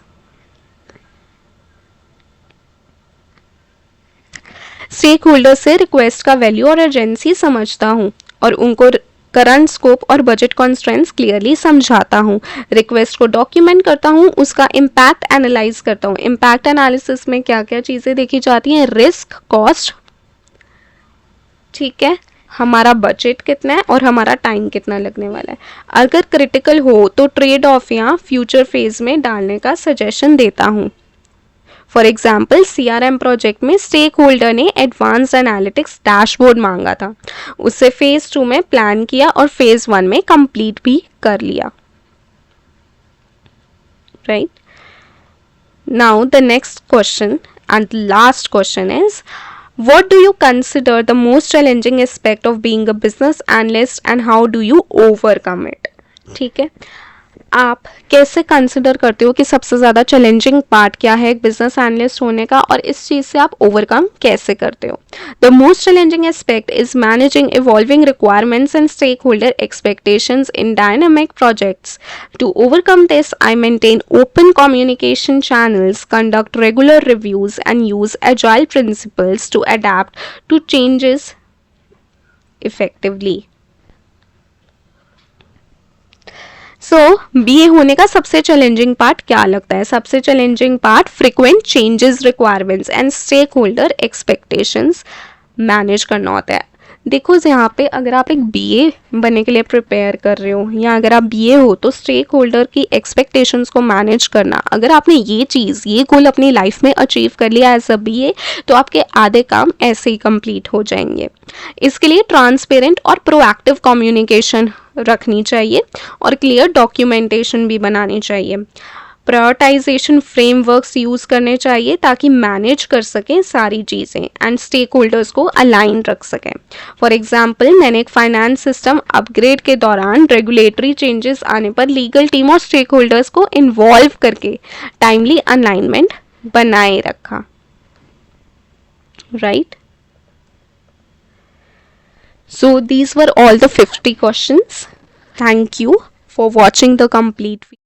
Stakeholder से request का value और urgency समझता हूँ और उनको current scope और budget constraints clearly समझाता हूँ। रिक्वेस्ट को डॉक्यूमेंट करता हूँ, उसका इम्पैक्ट एनालाइज करता हूँ। इम्पैक्ट एनालिसिस में क्या क्या चीज़ें देखी जाती हैं? रिस्क, कॉस्ट, ठीक है, हमारा बजट कितना है और हमारा टाइम कितना लगने वाला है। अगर क्रिटिकल हो तो ट्रेड ऑफ या फ्यूचर फेज में डालने का सजेशन देता हूँ। फॉर एग्जाम्पल CRM प्रोजेक्ट में स्टेक होल्डर ने एडवांस एनालिटिक्स डैशबोर्ड मांगा था, उससे फेज 2 में प्लान किया और फेज 1 में कंप्लीट भी कर लिया, right? Now the next question and last question is, what do you consider the most challenging aspect of being a business analyst and how do you overcome it? ठीक है, आप कैसे कंसिडर करते हो कि सबसे ज़्यादा चैलेंजिंग पार्ट क्या है एक बिजनेस एनालिस्ट होने का, और इस चीज़ से आप ओवरकम कैसे करते हो? The most challenging aspect is managing evolving requirements and stakeholder expectations in dynamic projects. To overcome this, I maintain open communication channels, conduct regular reviews, and use agile principles to adapt to changes effectively. So BA होने का सबसे challenging part क्या लगता है? सबसे challenging part frequent changes, requirements and stakeholder expectations manage करना होता है. देखो यहाँ पे अगर आप एक बीए बनने के लिए प्रिपेयर कर रहे हो या अगर आप बीए हो तो स्टेक होल्डर की एक्सपेक्टेशंस को मैनेज करना, अगर आपने ये गोल अपनी लाइफ में अचीव कर लिया एज अ बीए तो आपके आधे काम ऐसे ही कंप्लीट हो जाएंगे. इसके लिए ट्रांसपेरेंट और प्रोएक्टिव कम्युनिकेशन रखनी चाहिए और क्लियर डॉक्यूमेंटेशन भी बनानी चाहिए. प्रायोरिटाइजेशन फ्रेमवर्क्स यूज़ करने चाहिए ताकि मैनेज कर सकें सारी चीज़ें एंड स्टेक होल्डर्स को अलाइन रख सकें. फॉर एग्जांपल, मैंने एक फाइनेंस सिस्टम अपग्रेड के दौरान रेगुलेटरी चेंजेस आने पर लीगल टीम और स्टेक होल्डर्स को इन्वॉल्व करके टाइमली अलाइनमेंट बनाए रखा. Right? So these were all the 50 questions. Thank you for watching the complete video.